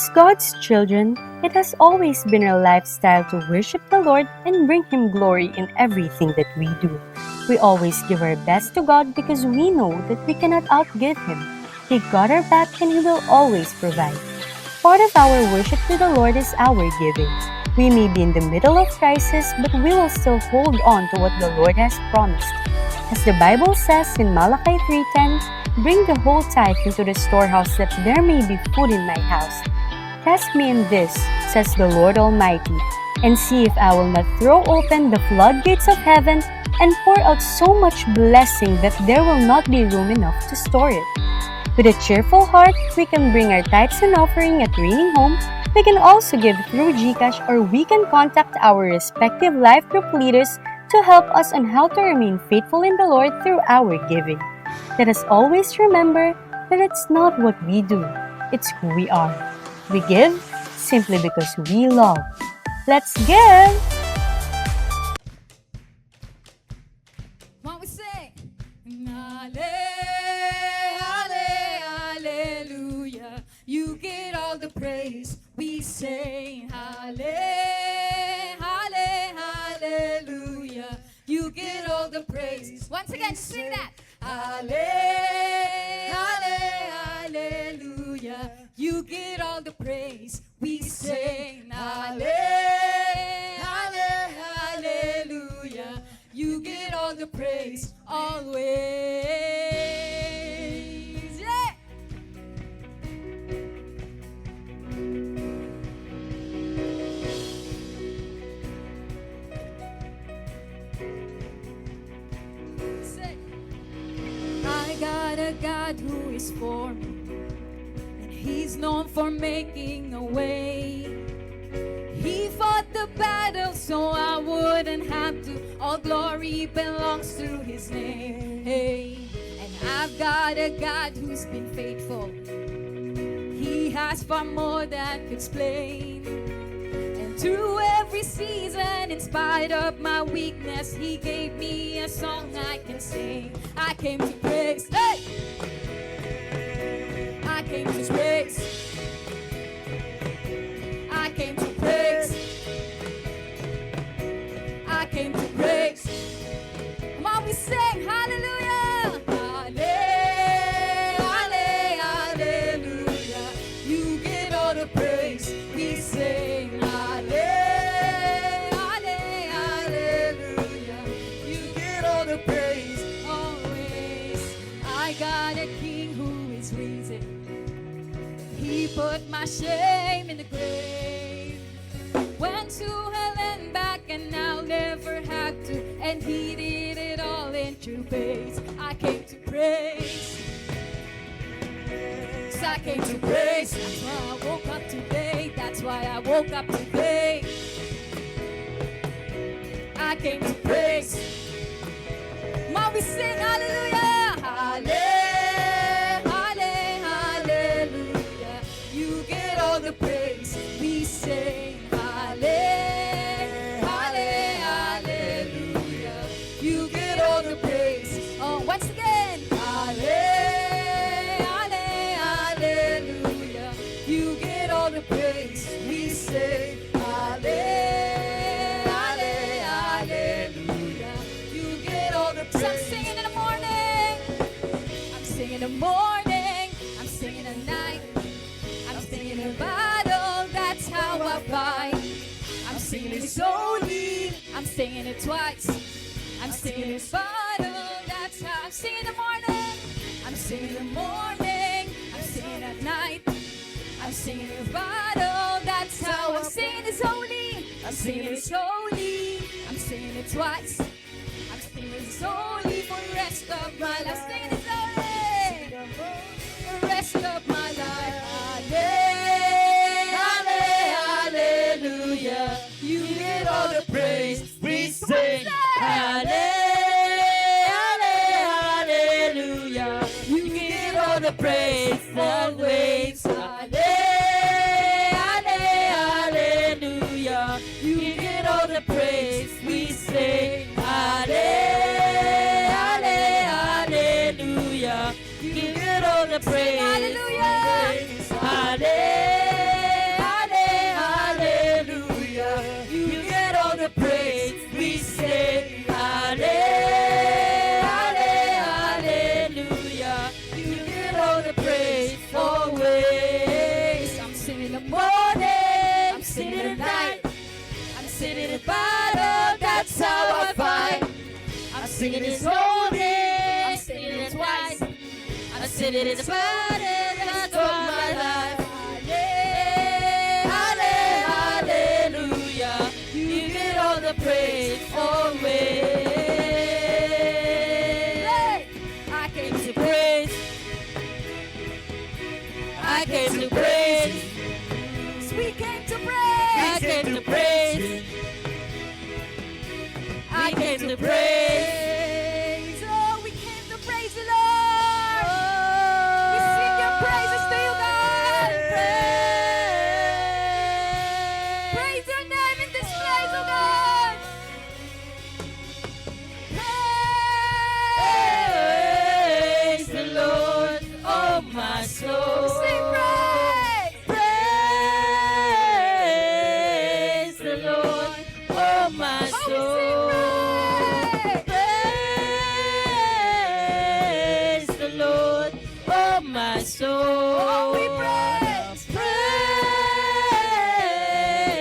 As God's children, it has always been our lifestyle to worship the Lord and bring Him glory in everything that we do. We always give our best to God because we know that we cannot outgive Him. He got our back and He will always provide. Part of our worship to the Lord is our giving. We may be in the middle of crisis, but we will still hold on to what the Lord has promised. As the Bible says in Malachi 3:10, "Bring the whole tithe into the storehouse that there may be food in my house. Test me in this, says the Lord Almighty, and see if I will not throw open the floodgates of heaven and pour out so much blessing that there will not be room enough to store it." With a cheerful heart, we can bring our tithes and offering at Raining Home. We can also give through GCash, or we can contact our respective life group leaders to help us on how to remain faithful in the Lord through our giving. Let us always remember that it's not what we do, it's who we are. We give simply because we love. Let's give! What we say? Hallelujah. You get all the praise. We say hallelujah. You get all the praise. Once again, sing that. Hallelujah. You get all the praise. We sing hallelujah. You get all the praise always. Yeah. Say, I got a God who is for me, and He's known for making a way. He fought the battle so I wouldn't have to. All glory belongs to His name. Hey, and I've got a God who's been faithful. He has far more than could explain. And through every season, in spite of my weakness, He gave me a song I can sing. I came to praise. Hey! I came to praise. I came to praise. I came to praise. Come on, we sing hallelujah. Hallelujah. You get all the praise. We sing hallelujah. You get all the praise always. I got a King who is risen. He put my shame in the grave. Went to hell and back, and I'll never have to. And He did it all in true faith. I came to praise. So I came to praise. That's why I woke up today. That's why I woke up today. I came to praise. Mom, we sing hallelujah. Hallelujah. You get all the praise. We sing hallelujah. You get all the praise. Oh, once again. Hallelujah. You get all the praise. We say hallelujah. You get all the praise. So I'm singing in the morning. I'm singing in the morning. I'm singing at night. I'm singing in battle. That's how I fight. I'm singing it slowly. I'm singing it twice. I'm singing it battle. That's how I'm singing in the morning. I'm singing in the morning. I'm singing at night. I'm singing it battle. That's how I'm singing it slowly. I'm singing it slowly. I'm singing it twice. I'm singing it slowly for the rest of my life. I'm singing it slowly for the rest of my life. Hallelujah. You get all the praise. We sing hallelujah. You get all the praise always. Hallelujah. You get all the praise. We sing hallelujah. You get all the praise. Hallelujah. the praise. We say hallelujah. You get all the praise always. I'm singing the morning, I'm singing the night, I'm singing the battle, that's how I fight. I'm singing this morning, I'm singing it twice, I'm singing it battle, that's all my life. Hallelujah, you get all the praise always. I came to praise, I came to praise. we came to I praise. came to praise. I came to praise. Oh, we came to praise the Lord. We sing your praises to you, God. Praise your name in this place, oh God. Praise the Lord, oh my soul. Sing praise. Praise the Lord, oh my Oh, we soul. sing praise. Praise the Lord, oh my soul. Oh, we praise.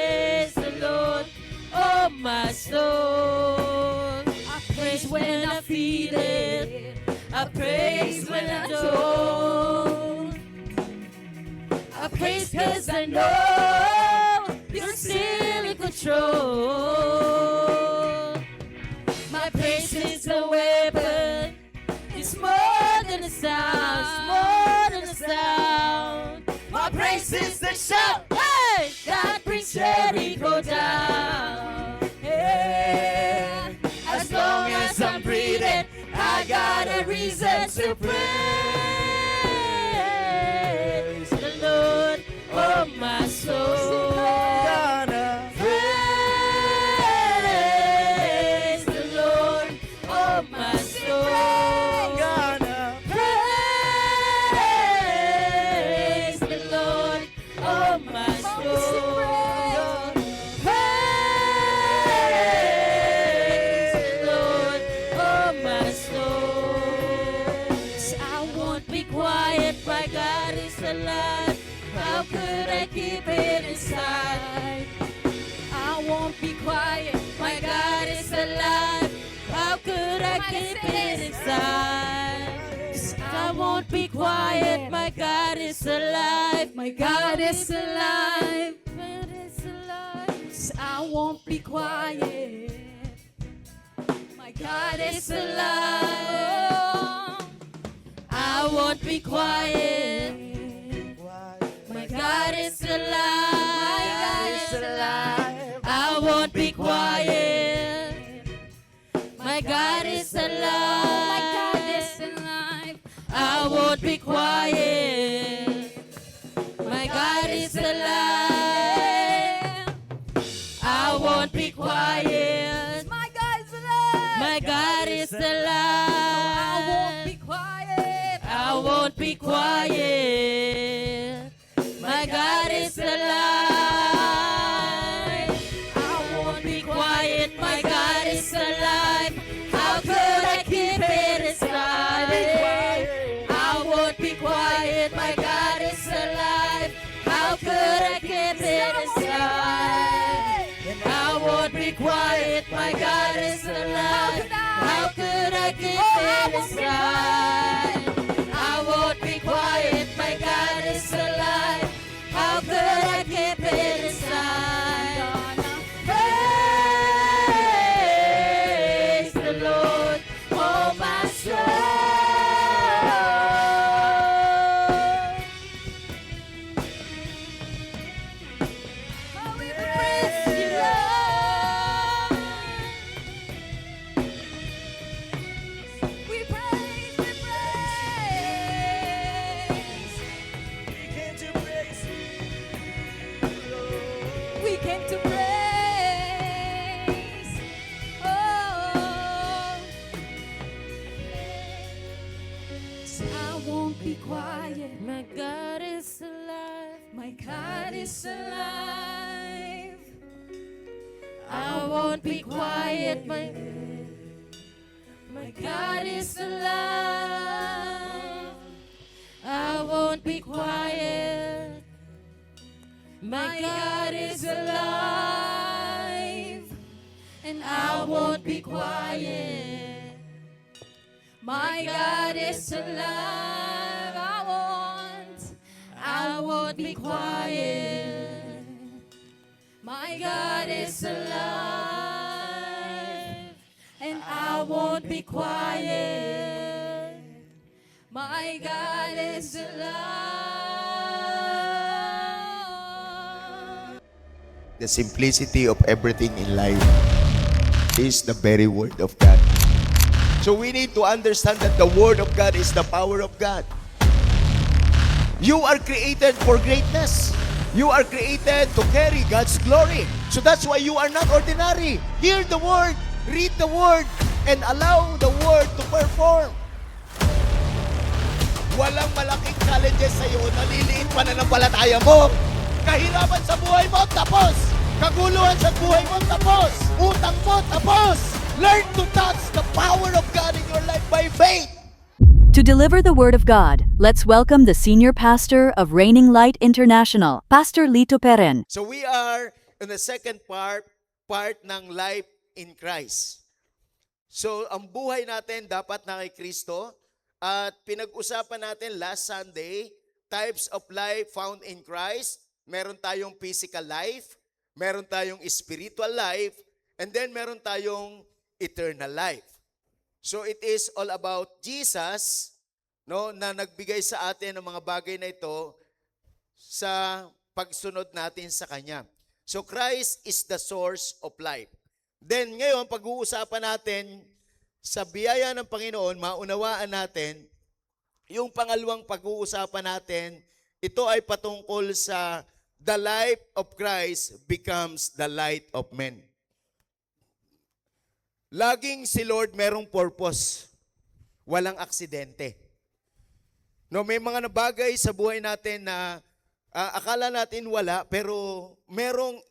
Praise the Lord, oh my soul. I praise when I feel it. I praise when I don't. I praise cause I know you're still in control. My praise is a weapon. It's more than a sound. It's more than a sound. My praise is the shout. Hey, that brings Jericho down. Yeah. As long as I'm breathing, I got a reason to praise the Lord, oh my soul. Praise the Lord, oh my soul. Praise the Lord, oh my soul. Praise the Lord, oh my soul. I won't be quiet, my God is alive. How could I keep it inside? I won't be quiet, my God is alive. How could I keep it inside? I won't be quiet, my God is alive. My God is alive. God is alive. I won't be quiet. My God is alive. I won't be quiet. My God is alive. My God is alive. I won't be quiet. My God is alive. My God is alive. I won't be quiet. My God is alive. I won't be quiet. My God is alive. My God is I won't alive. be quiet. I won't be quiet. My God is alive. I won't be quiet. My God is alive. How could I keep it inside? I won't be quiet. My God is alive. How could I keep it inside? I won't be quiet. My God is alive. How could I keep it inside? I won't be quiet. My God is alive. How could I keep it inside? Praise the Lord, oh my soul. Oh, we praise you, Lord. We praise, we praise. won't be quiet. My God is alive. I won't be quiet. My God is alive, and I won't be quiet. My God is alive. I won't be quiet. My God is alive, and I won't be quiet. My God is alive. The simplicity of everything in life is the very Word of God. So we need to understand that the Word of God is the power of God. You are created for greatness. You are created to carry God's glory. So that's why you are not ordinary. Hear the Word, read the Word, and allow the Word to perform. Walang malaking challenges sa iyo, naliliit pananampalataya mo. Kahirapan sa buhay mo, tapos. Kaguluhan sa buhay mo, tapos. Utang mo, tapos. Learn to touch the power of God in your life by faith. To deliver the Word of God, let's welcome the Senior Pastor of Reigning Light International, Pastor Lito Peren. So we are in the second part ng life in Christ. So ang buhay natin dapat na kay Kristo. At pinag-usapan natin last Sunday, types of life found in Christ. Meron tayong physical life, meron tayong spiritual life, and then meron tayong eternal life. So it is all about Jesus, no, na nagbigay sa atin ng mga bagay na ito sa pagsunod natin sa Kanya. So Christ is the source of life. Then ngayon, pag-uusapan natin sa biyaya ng Panginoon, maunawaan natin, yung pangalawang pag-uusapan natin, ito ay patungkol sa the life of Christ becomes the light of men. Laging si Lord merong purpose. Walang aksidente. No, may mga bagay sa buhay natin na akala natin wala, pero merong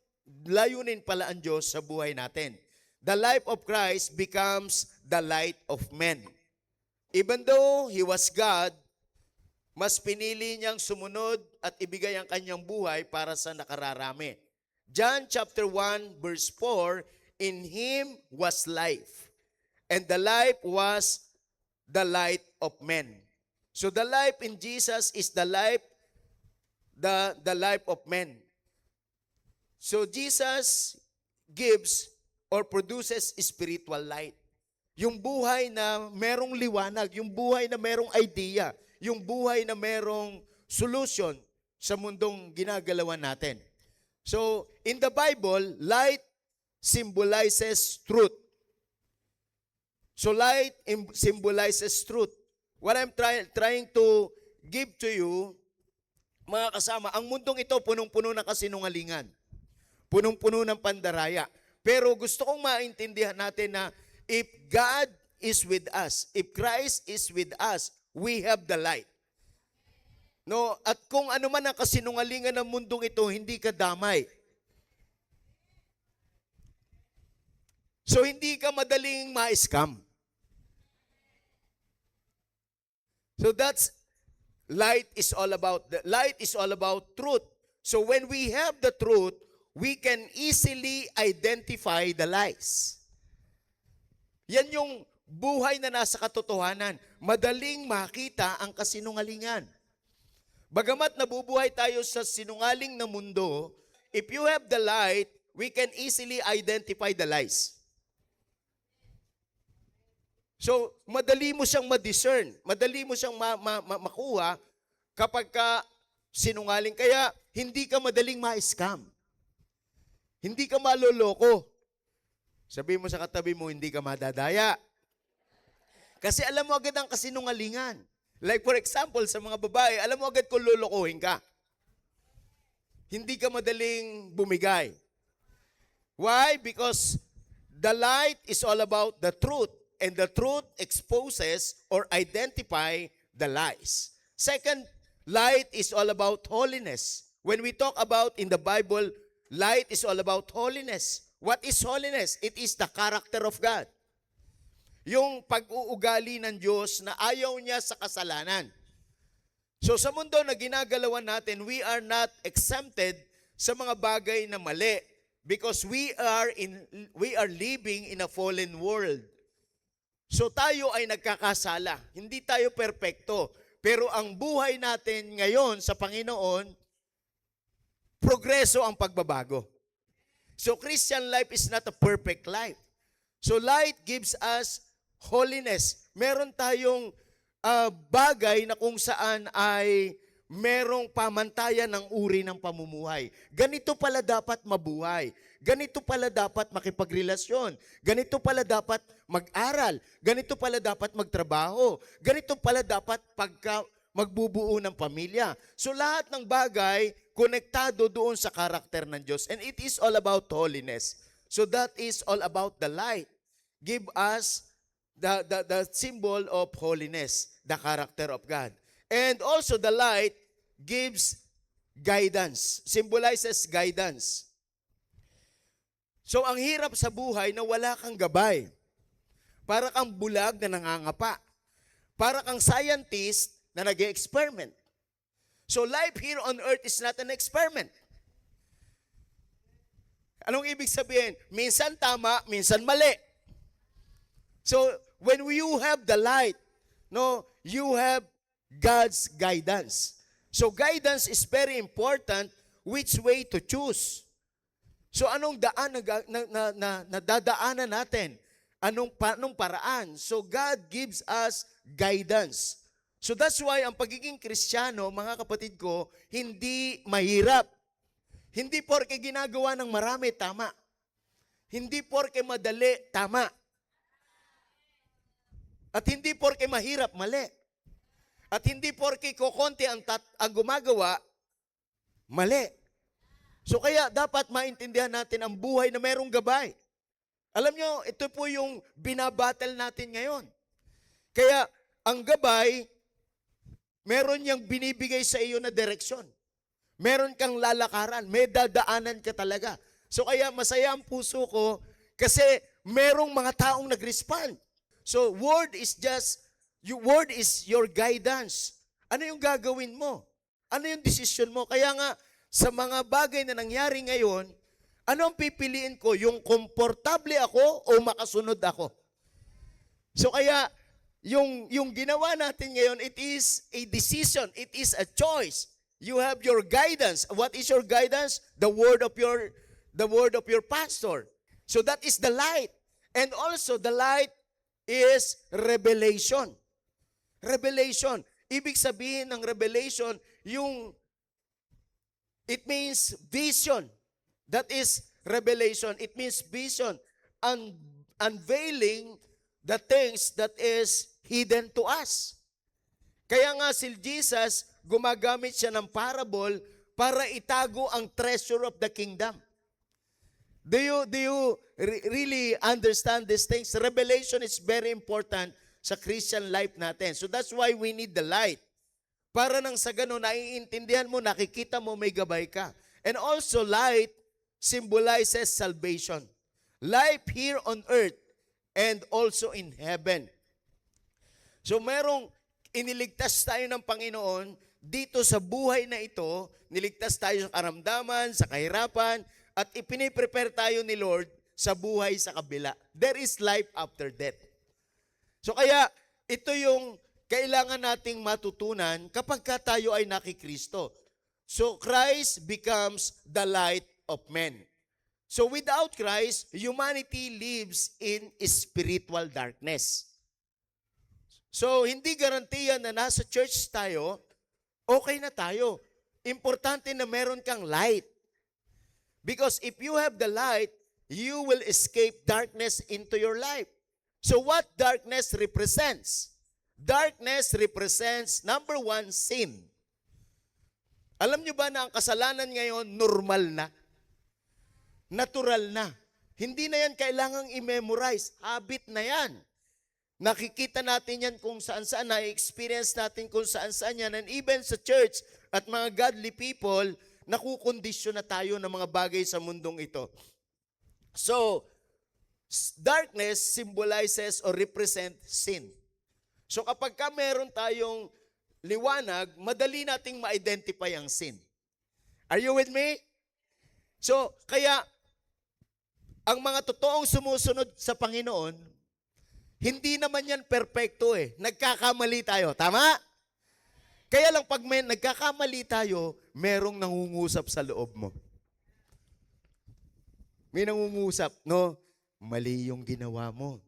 layunin pala ang Diyos sa buhay natin. The life of Christ becomes the light of men. Even though He was God, mas pinili niyang sumunod at ibigay ang kanyang buhay para sa nakararami. John chapter 1 verse 4, in Him was life, and the life was the light of men. So the life in Jesus is the life of men. So Jesus gives or produces spiritual light. Yung buhay na merong liwanag, yung buhay na merong idea, yung buhay na merong solution sa mundong ginagalawan natin. So, in the Bible, light symbolizes truth. So, light symbolizes truth. What I'm trying to give to you, mga kasama, ang mundong ito punong-puno ng kasinungalingan. Punong-puno ng pandaraya. Pero gusto kong maintindihan natin na if God is with us, if Christ is with us, we have the light. No, at kung ano man ang kasinungalingan ng mundong ito, hindi ka damay. So hindi ka madaling ma-scam. So that's light is all about. The light is all about truth. So when we have the truth, we can easily identify the lies. Yan yung buhay na nasa katotohanan. Madaling makita ang kasinungalingan. Bagamat nabubuhay tayo sa sinungaling na mundo, if you have the light, we can easily identify the lies. So, madali mo siyang ma-discern, madali mo siyang makuha kapag ka sinungaling. Kaya, hindi ka madaling ma-scam. Hindi ka maloloko. Sabihin mo sa katabi mo, hindi ka madadaya. Kasi alam mo agad ang kasinungalingan. Like for example, sa mga babae, alam mo agad kung lolokohin ka. Hindi ka madaling bumigay. Why? Because the light is all about the truth. And the truth exposes or identify the lies. Second, light is all about holiness. When we talk about in the Bible, light is all about holiness. What is holiness? It is the character of God. Yung pag-uugali ng Diyos na ayaw niya sa kasalanan. So sa mundo na ginagalawan natin, we are not exempted sa mga bagay na mali because we are living in a fallen world. So tayo ay nagkakasala. Hindi tayo perpekto. Pero ang buhay natin ngayon sa Panginoon, progreso ang pagbabago. So Christian life is not a perfect life. So light gives us holiness. Meron tayong bagay na kung saan ay merong pamantayan ng uri ng pamumuhay. Ganito pala dapat mabuhay. Ganito pala dapat makipagrelasyon. Ganito pala dapat mag-aral. Ganito pala dapat magtrabaho. Ganito pala dapat magbubuo ng pamilya. So lahat ng bagay konektado doon sa karakter ng Diyos. And it is all about holiness. So that is all about the light. Give us the symbol of holiness, the character of God. And also the light gives guidance, symbolizes guidance. So ang hirap sa buhay na wala kang gabay. Para kang bulag na nangangapa. Para kang scientist na nag-experiment. So life here on earth is not an experiment. Anong ibig sabihin? Minsan tama, minsan mali. So when you have the light, no, you have God's guidance. So guidance is very important which way to choose. So anong daan na dadaanan natin? Anong paraan? So God gives us guidance. So that's why ang pagiging Kristiyano, mga kapatid ko, hindi mahirap. Hindi porke ginagawa ng marami, tama. Hindi porke madali, tama. At hindi porke mahirap, mali. At hindi porke kokonti ang gumagawa, mali. So kaya dapat maintindihan natin ang buhay na mayroong gabay. Alam nyo, ito po yung binabattle natin ngayon. Kaya ang gabay, meron niyang binibigay sa iyo na direksyon. Meron kang lalakaran, may dadaanan ka talaga. So kaya masaya ang puso ko kasi merong mga taong nag-respond. So word is your guidance. Ano yung gagawin mo? Ano yung decision mo? Kaya nga, sa mga bagay na nangyari ngayon, ano ang pipiliin ko? Yung komportable ako o makasunod ako? So kaya, yung ginawa natin ngayon, it is a decision. It is a choice. You have your guidance. What is your guidance? The word of your pastor. So that is the light. And also, the light is revelation. Revelation. Ibig sabihin ng revelation, it means vision. That is revelation. It means vision. Unveiling the things that is hidden to us. Kaya nga si Jesus, gumagamit siya ng parable para itago ang treasure of the kingdom. Do you really understand these things? Revelation is very important sa Christian life natin. So that's why we need the light. Para nang sa ganun, naiintindihan mo, nakikita mo, may gabay ka. And also, light symbolizes salvation. Life here on earth and also in heaven. So merong iniligtas tayo ng Panginoon dito sa buhay na ito, niligtas tayo sa karamdaman, sa kahirapan, at ipiniprepare tayo ni Lord sa buhay sa kabila. There is life after death. So kaya, ito yung kailangan nating matutunan kapag tayo ay nakikristo. So Christ becomes the light of men. So without Christ, humanity lives in spiritual darkness. So hindi garantiyan na nasa church tayo, okay na tayo. Importante na meron kang light. Because if you have the light, you will escape darkness into your life. So what darkness represents? Darkness represents, number one, sin. Alam nyo ba na ang kasalanan ngayon, normal na? Natural na. Hindi na yan kailangang i-memorize. Habit na yan. Nakikita natin yan kung saan-saan, na-experience natin kung saan-saan yan. And even sa church at mga godly people, nakukondisyon na tayo ng mga bagay sa mundong ito. So, darkness symbolizes or represent sin. So kapag ka meron tayong liwanag, madali nating ma-identify ang sin. Are you with me? So, kaya, ang mga totoong sumusunod sa Panginoon, hindi naman yan perpekto eh. Nagkakamali tayo. Tama? Kaya lang pag may nagkakamali tayo, merong nangungusap sa loob mo. May nangungusap, no? Mali yung ginawa mo.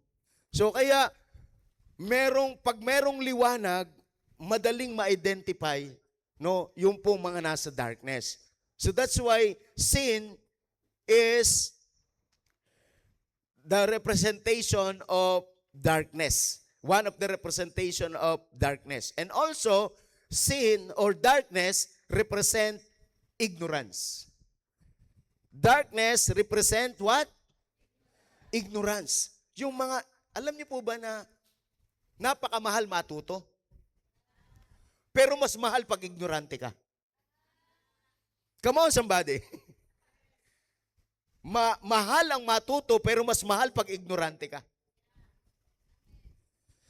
So kaya, pag merong liwanag, madaling ma-identify, no, yung pong mga nasa darkness. So that's why sin is the representation of darkness. One of the representation of darkness. And also, sin or darkness represent ignorance. Darkness represent what? Ignorance. Yung mga, alam niyo po ba na napakamahal matuto? Pero mas mahal pag ignorante ka. Come on, somebody. Mahal ang matuto, pero mas mahal pag ignorante ka.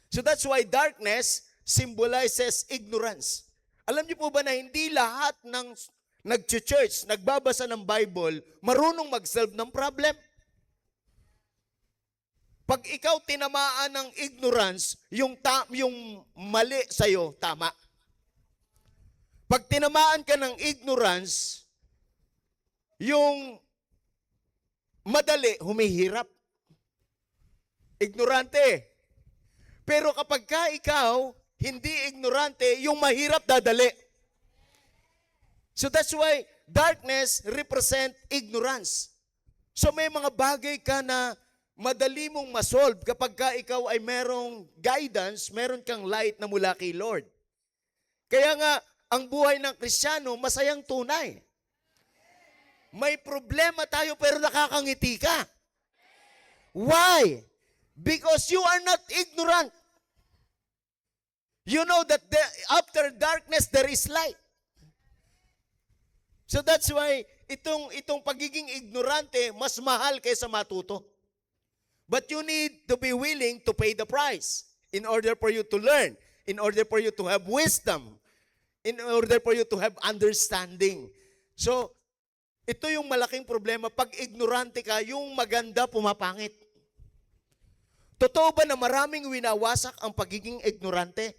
So that's why darkness symbolizes ignorance. Alam niyo po ba na hindi lahat ng nag-church, nagbabasa ng Bible, marunong mag-solve ng problem? Pag ikaw tinamaan ng ignorance, yung mali sa'yo, tama. Pag tinamaan ka ng ignorance, yung madali, humihirap. Ignorante. Pero kapag ka ikaw, hindi ignorante, yung mahirap dadali. So that's why darkness represent ignorance. So may mga bagay ka na madali mong masolve kapag ka ikaw ay merong guidance, meron kang light na mula kay Lord. Kaya nga, ang buhay ng Kristiyano, masayang tunay. May problema tayo pero nakakangiti ka. Why? Because you are not ignorant. You know that after darkness, there is light. So that's why itong pagiging ignorante mas mahal kaysa matuto. But you need to be willing to pay the price in order for you to learn, in order for you to have wisdom, in order for you to have understanding. So, ito yung malaking problema. Pag ignorante ka, yung maganda pumapangit. Totoo ba na maraming winawasak ang pagiging ignorante?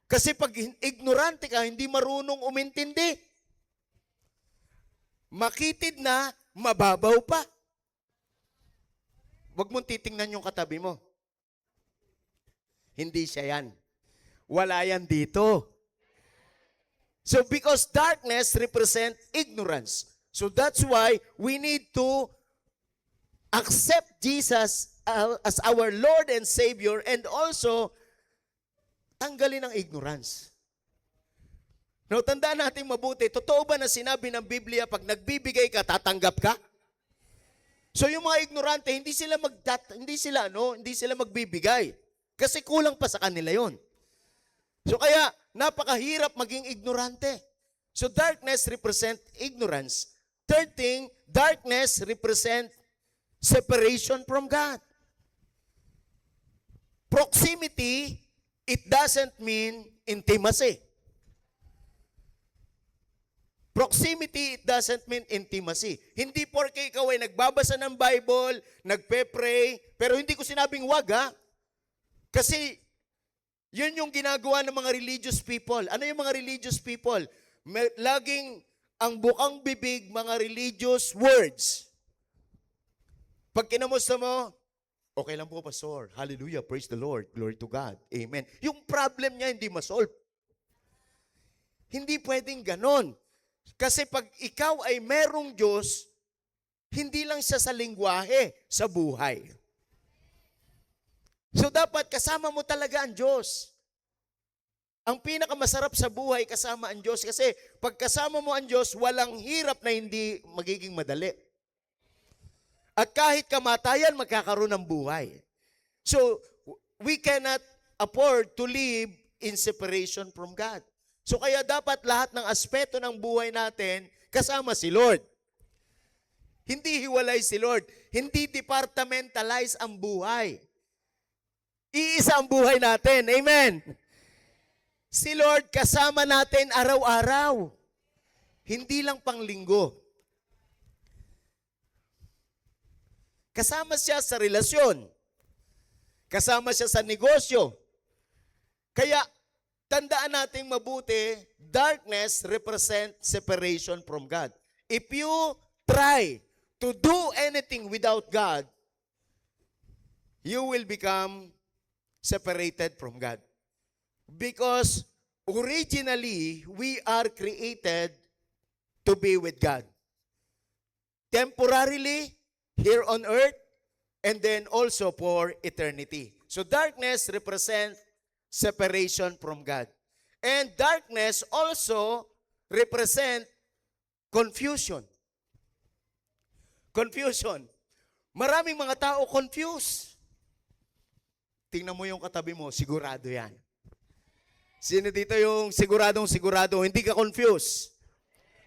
Kasi pag ignorante ka, hindi marunong umintindi. Makitid na, mababaw pa. Huwag mong titingnan yung katabi mo. Hindi siya yan. Wala yan dito. So because darkness represent ignorance. So that's why we need to accept Jesus as our Lord and Savior and also tanggalin ang ignorance. No, tandaan natin mabuti, totoo ba na sinabi ng Biblia pag nagbibigay ka, tatanggap ka? So yung mga ignorante, hindi sila magbibigay kasi kulang pa sa kanila 'yon. So kaya napakahirap maging ignorante. So darkness represent ignorance. Third thing, darkness represent separation from God. Proximity, it doesn't mean intimacy. Proximity, it doesn't mean intimacy. Hindi porke ikaw ay nagbabasa ng Bible, nagpe-pray, pero hindi ko sinabing wag ha. Kasi yun yung ginagawa ng mga religious people. Ano yung mga religious people? Laging ang bukang bibig, mga religious words. Pag kinamusta mo, okay lang po, Pastor. Hallelujah, praise the Lord, glory to God, amen. Yung problem niya hindi masolve. Hindi pwedeng ganon. Kasi pag ikaw ay merong Diyos, hindi lang siya sa lingwahe, sa buhay. So dapat kasama mo talaga ang Diyos. Ang pinakamasarap sa buhay, kasama ang Diyos. Kasi pag kasama mo ang Diyos, walang hirap na hindi magiging madali. At kahit kamatayan, magkakaroon ng buhay. So, we cannot afford to live in separation from God. So kaya dapat lahat ng aspeto ng buhay natin kasama si Lord. Hindi hiwalay si Lord. Hindi departmentalize ang buhay. Iisa ang buhay natin. Amen. Si Lord kasama natin araw-araw. Hindi lang panglinggo. Kasama siya sa relasyon. Kasama siya sa negosyo. Kaya, tandaan nating mabuti, darkness represent separation from God. If you try to do anything without God, you will become separated from God. Because originally, we are created to be with God. Temporarily, here on earth, and then also for eternity. So darkness represents separation from God. And darkness also represent confusion. Confusion. Maraming mga tao confused. Tingnan mo yung katabi mo, sigurado yan. Sino dito yung siguradong-sigurado, hindi ka confused?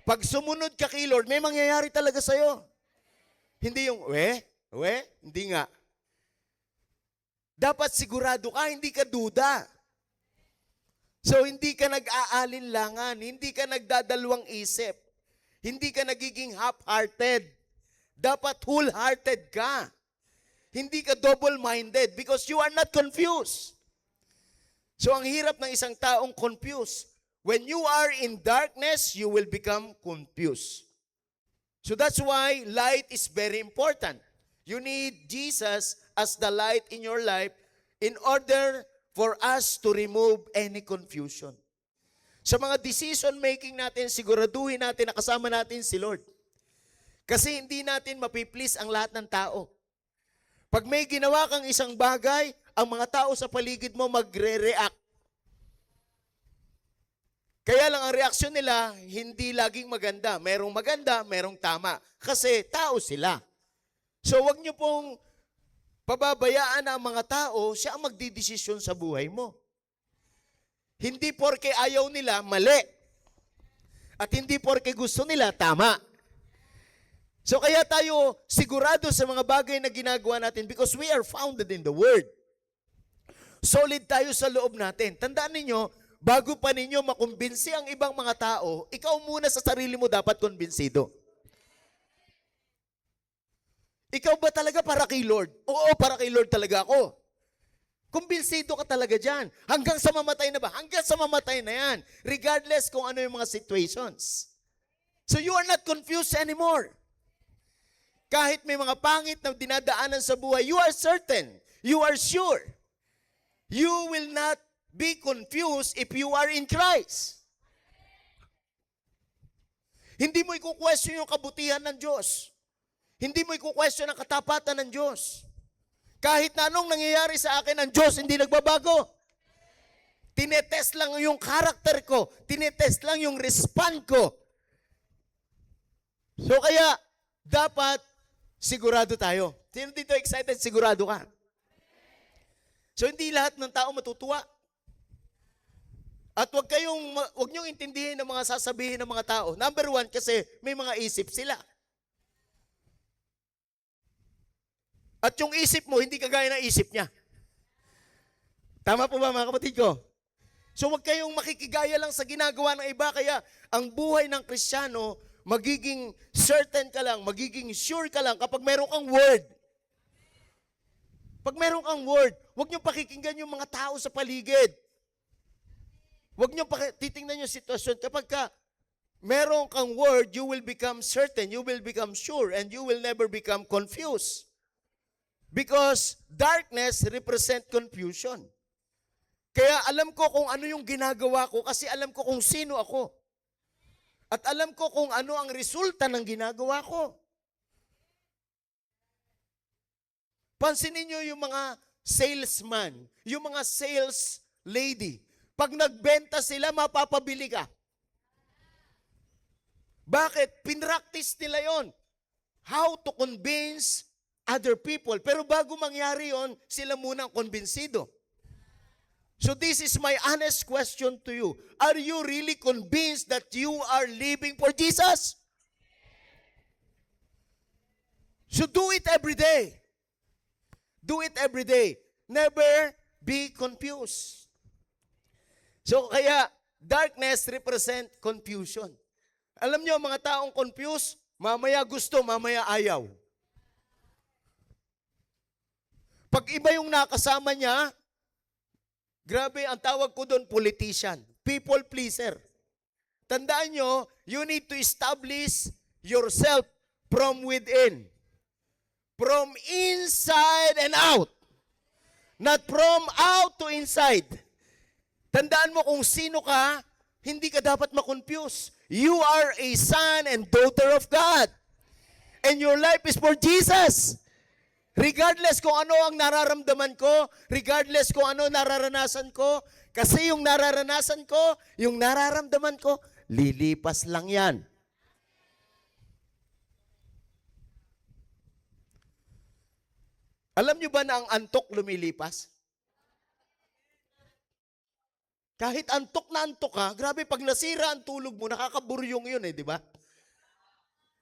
Pag sumunod ka kay Lord, may mangyayari talaga sa'yo. Hindi yung, hindi nga. Dapat sigurado ka, hindi ka duda. So, hindi ka nag-aalinlangan, hindi ka nagdadalawang isip, hindi ka nagiging half-hearted. Dapat whole-hearted ka. Hindi ka double-minded because you are not confused. So, ang hirap ng isang taong confused. When you are in darkness, you will become confused. So that's why light is very important. You need Jesus as the light in your life in order for us to remove any confusion. Sa mga decision making natin, siguraduhin natin na kasama natin si Lord. Kasi hindi natin mapiplease ang lahat ng tao. Pag may ginawa kang isang bagay, ang mga tao sa paligid mo magre-react. Kaya lang ang reaksyon nila, hindi laging maganda. Merong tama. Kasi tao sila. So wag niyo pong pababayaan ang mga tao, siya ang magdidesisyon sa buhay mo. Hindi porke ayaw nila, mali. At hindi porke gusto nila, tama. So kaya tayo sigurado sa mga bagay na ginagawa natin because we are founded in the Word. Solid tayo sa loob natin. Tandaan ninyo, bago pa ninyo makumbinsi ang ibang mga tao, ikaw muna sa sarili mo dapat kumbinsido. Ikaw ba talaga para kay Lord? Oo, para kay Lord talaga ako. Kumbinsido ka talaga dyan. Hanggang sa mamatay na ba? Hanggang sa mamatay na yan. Regardless kung ano yung mga situations. So you are not confused anymore. Kahit may mga pangit na dinadaanan sa buhay, you are certain. You are sure. You will not be confused if you are in Christ. Hindi mo i-question yung kabutihan ng Diyos. Hindi mo i-question ang katapatan ng Diyos. Kahit na anong nangyayari sa akin ng Diyos, hindi nagbabago. Tinetest lang yung karakter ko. Tinetest lang yung respond ko. So kaya, dapat sigurado tayo. Sino dito excited? Sigurado ka. So hindi lahat ng tao matutuwa. At wag niyong intindihin ang mga sasabihin ng mga tao. Number one, kasi may mga isip sila. At yung isip mo, hindi kagaya ng isip niya. Tama po ba mga kapatid ko? So wag kayong makikigaya lang sa ginagawa ng iba. Kaya ang buhay ng Kristiyano, magiging certain ka lang, magiging sure ka lang kapag meron kang word. Pag meron kang word, wag niyong pakikinggan yung mga tao sa paligid. Huwag niyo titingnan yung sitwasyon. Kapag meron kang word, you will become certain, you will become sure, and you will never become confused. Because darkness represent confusion. Kaya alam ko kung ano yung ginagawa ko kasi alam ko kung sino ako. At alam ko kung ano ang resulta ng ginagawa ko. Pansinin niyo yung mga salesman, yung mga sales lady. Pag nagbenta sila, mapapabili ka. Bakit? Pinractice nila yon. How to convince other people. Pero bago mangyari yon, sila muna ang konbinsido. So this is my honest question to you. Are you really convinced that you are living for Jesus? So do it every day. Do it every day. Never be confused. So kaya, darkness represent confusion. Alam niyo, mga taong confused, mamaya gusto, mamaya ayaw. Pag iba yung nakasama niya, grabe, ang tawag ko doon, politician. People pleaser. Tandaan nyo, you need to establish yourself from within. From inside and out. Not from out to inside. Tandaan mo kung sino ka, hindi ka dapat makonfuse. You are a son and daughter of God. And your life is for Jesus. Regardless kung ano ang nararamdaman ko, regardless kung ano nararanasan ko, kasi yung nararanasan ko, yung nararamdaman ko, lilipas lang yan. Alam nyo ba na ang antok lumilipas? Kahit antok na antok ka, grabe, pag nasira ang tulog mo, nakakaburyong yun di ba?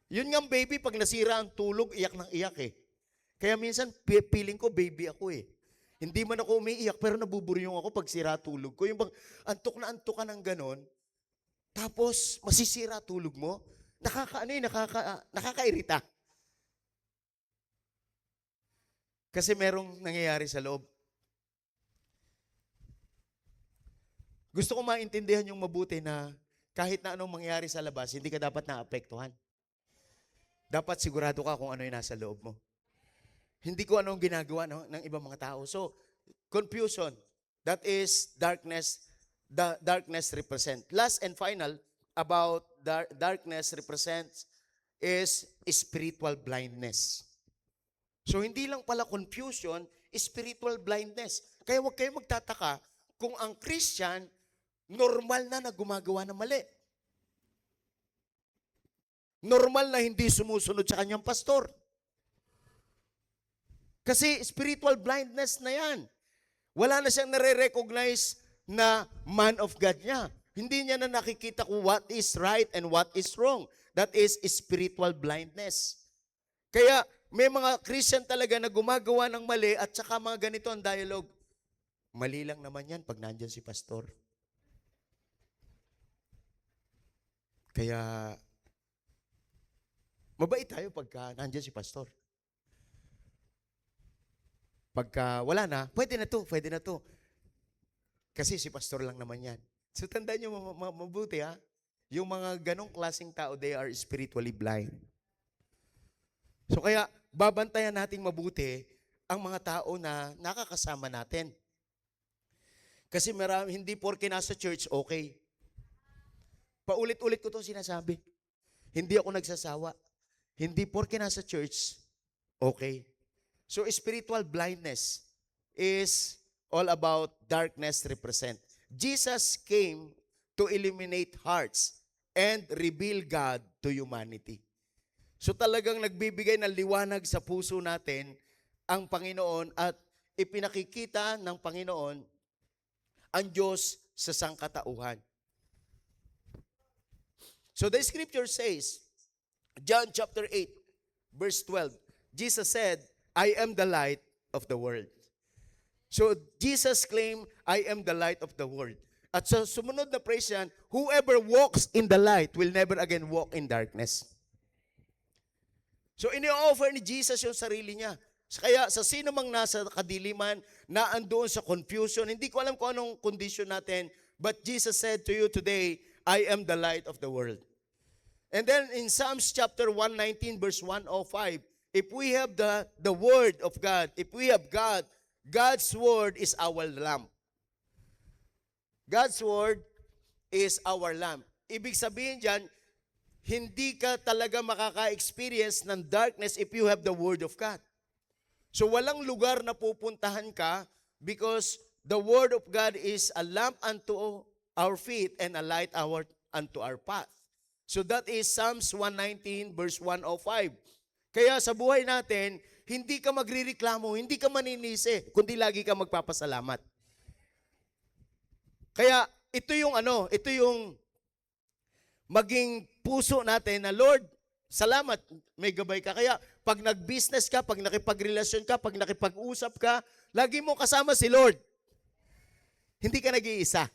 Yun nga baby, pag nasira ang tulog, iyak ng iyak Kaya minsan, feeling ko, baby ako Hindi man ako umiiyak, pero nabuburyong ako pag sira tulog ko. Yung bang antok na antok ka ng ganon, tapos masisira tulog mo, nakakairita. Kasi merong nangyayari sa loob. Gusto ko maintindihan yung mabuti na kahit na anong mangyari sa labas, hindi ka dapat naapektuhan. Dapat sigurado ka kung ano yung nasa loob mo. Hindi ko anong ginagawa ng ibang mga tao. So, confusion, that is darkness. Darkness represent. Last and final about darkness represents is spiritual blindness. So, hindi lang pala confusion, spiritual blindness. Kaya huwag kayo magtataka kung ang Christian, normal na gumagawa ng mali. Normal na hindi sumusunod sa kanyang pastor. Kasi spiritual blindness na yan. Wala na siyang nare-recognize na man of God niya. Hindi niya na nakikita kung what is right and what is wrong. That is spiritual blindness. Kaya may mga Christian talaga na gumagawa ng mali at saka mga ganito ang dialogue. Mali lang naman yan pag nandyan si pastor. Kaya mabait tayo pagka nandyan si pastor. Pagka wala na, pwede na to. Kasi si pastor lang naman yan. So tandaan nyo mabuti yung mga ganong klaseng tao, they are spiritually blind. So kaya, babantayan natin mabuti ang mga tao na nakakasama natin. Kasi hindi porke nasa church, okay. Paulit-ulit ko itong sinasabi. Hindi ako nagsasawa. Hindi porke nasa church, okay. So spiritual blindness is all about darkness represent. Jesus came to illuminate hearts and reveal God to humanity. So talagang nagbibigay ng liwanag sa puso natin ang Panginoon at ipinakikita ng Panginoon ang Diyos sa sangkatauhan. So the scripture says, John chapter 8, verse 12, Jesus said, I am the light of the world. So Jesus claimed, I am the light of the world. At sa sumunod na praise yan, whoever walks in the light will never again walk in darkness. So ini-offer ni Jesus yung sarili niya. Kaya sa sino mang nasa kadiliman, na andoon sa confusion, hindi ko alam kung anong condition natin, but Jesus said to you today, I am the light of the world. And then in Psalms chapter 119 verse 105, if we have the word of God, if we have God, God's word is our lamp. God's word is our lamp. Ibig sabihin dyan, hindi ka talaga makaka-experience ng darkness if you have the word of God. So walang lugar na pupuntahan ka because the word of God is a lamp unto our feet and a light unto our path. So that is Psalms 119 verse 105. Kaya sa buhay natin, hindi ka magrireklamo, hindi ka maninisi, kundi lagi ka magpapasalamat. Kaya ito yung maging puso natin na, Lord, salamat, may gabay ka. Kaya pag nag-business ka, pag nakipagrelasyon ka, pag nakipag-usap ka, lagi mo kasama si Lord. Hindi ka nag-iisa.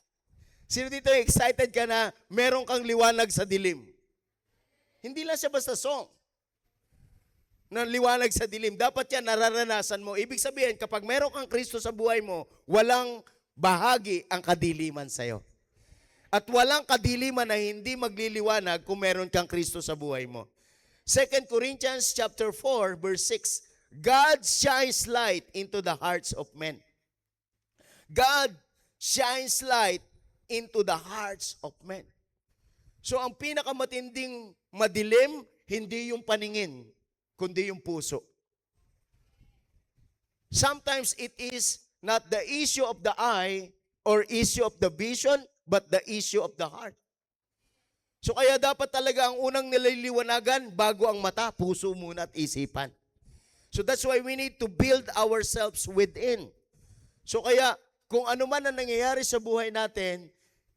Sino dito excited ka na meron kang liwanag sa dilim? Hindi lang siya basta song na liwanag sa dilim. Dapat yan nararanasan mo. Ibig sabihin, kapag meron kang Kristo sa buhay mo, walang bahagi ang kadiliman sa'yo. At walang kadiliman na hindi magliliwanag kung meron kang Kristo sa buhay mo. 2 Corinthians chapter 4, verse 6, God shines light into the hearts of men. God shines light into the hearts of men. So ang pinakamatinding madilim, hindi yung paningin, kundi yung puso. Sometimes it is not the issue of the eye or issue of the vision, but the issue of the heart. So kaya dapat talaga ang unang nililiwanagan bago ang mata, puso muna at isipan. So that's why we need to build ourselves within. So kaya kung ano man ang nangyayari sa buhay natin,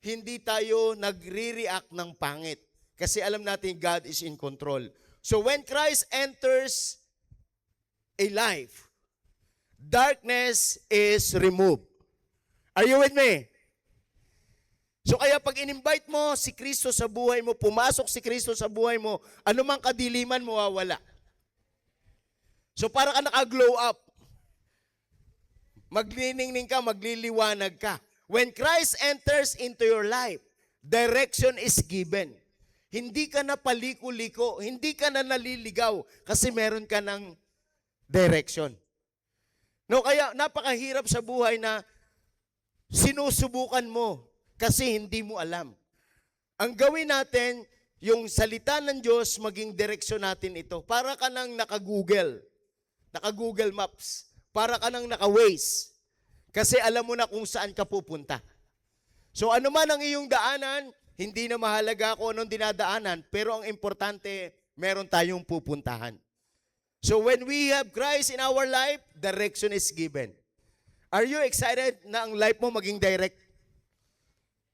hindi tayo nagre-react ng pangit. Kasi alam natin God is in control. So when Christ enters a life, darkness is removed. Are you with me? So kaya pag in-invite mo si Kristo sa buhay mo, pumasok si Kristo sa buhay mo, anumang kadiliman mawawala. So para ka naka-glow up. Magliningning ka, magliliwanag ka. When Christ enters into your life, direction is given. Hindi ka na paliko-liko, hindi ka na naliligaw kasi meron ka ng direction. No, kaya napakahirap sa buhay na sinusubukan mo kasi hindi mo alam. Ang gawin natin, yung salita ng Diyos, maging direksyon natin ito. Para ka nang naka-Google Maps. Para ka nang naka-Waze. Kasi alam mo na kung saan ka pupunta. So ano man ang iyong daanan, hindi na mahalaga kung anong dinadaanan, pero ang importante, meron tayong pupuntahan. So when we have Christ in our life, direction is given. Are you excited na ang life mo maging direct?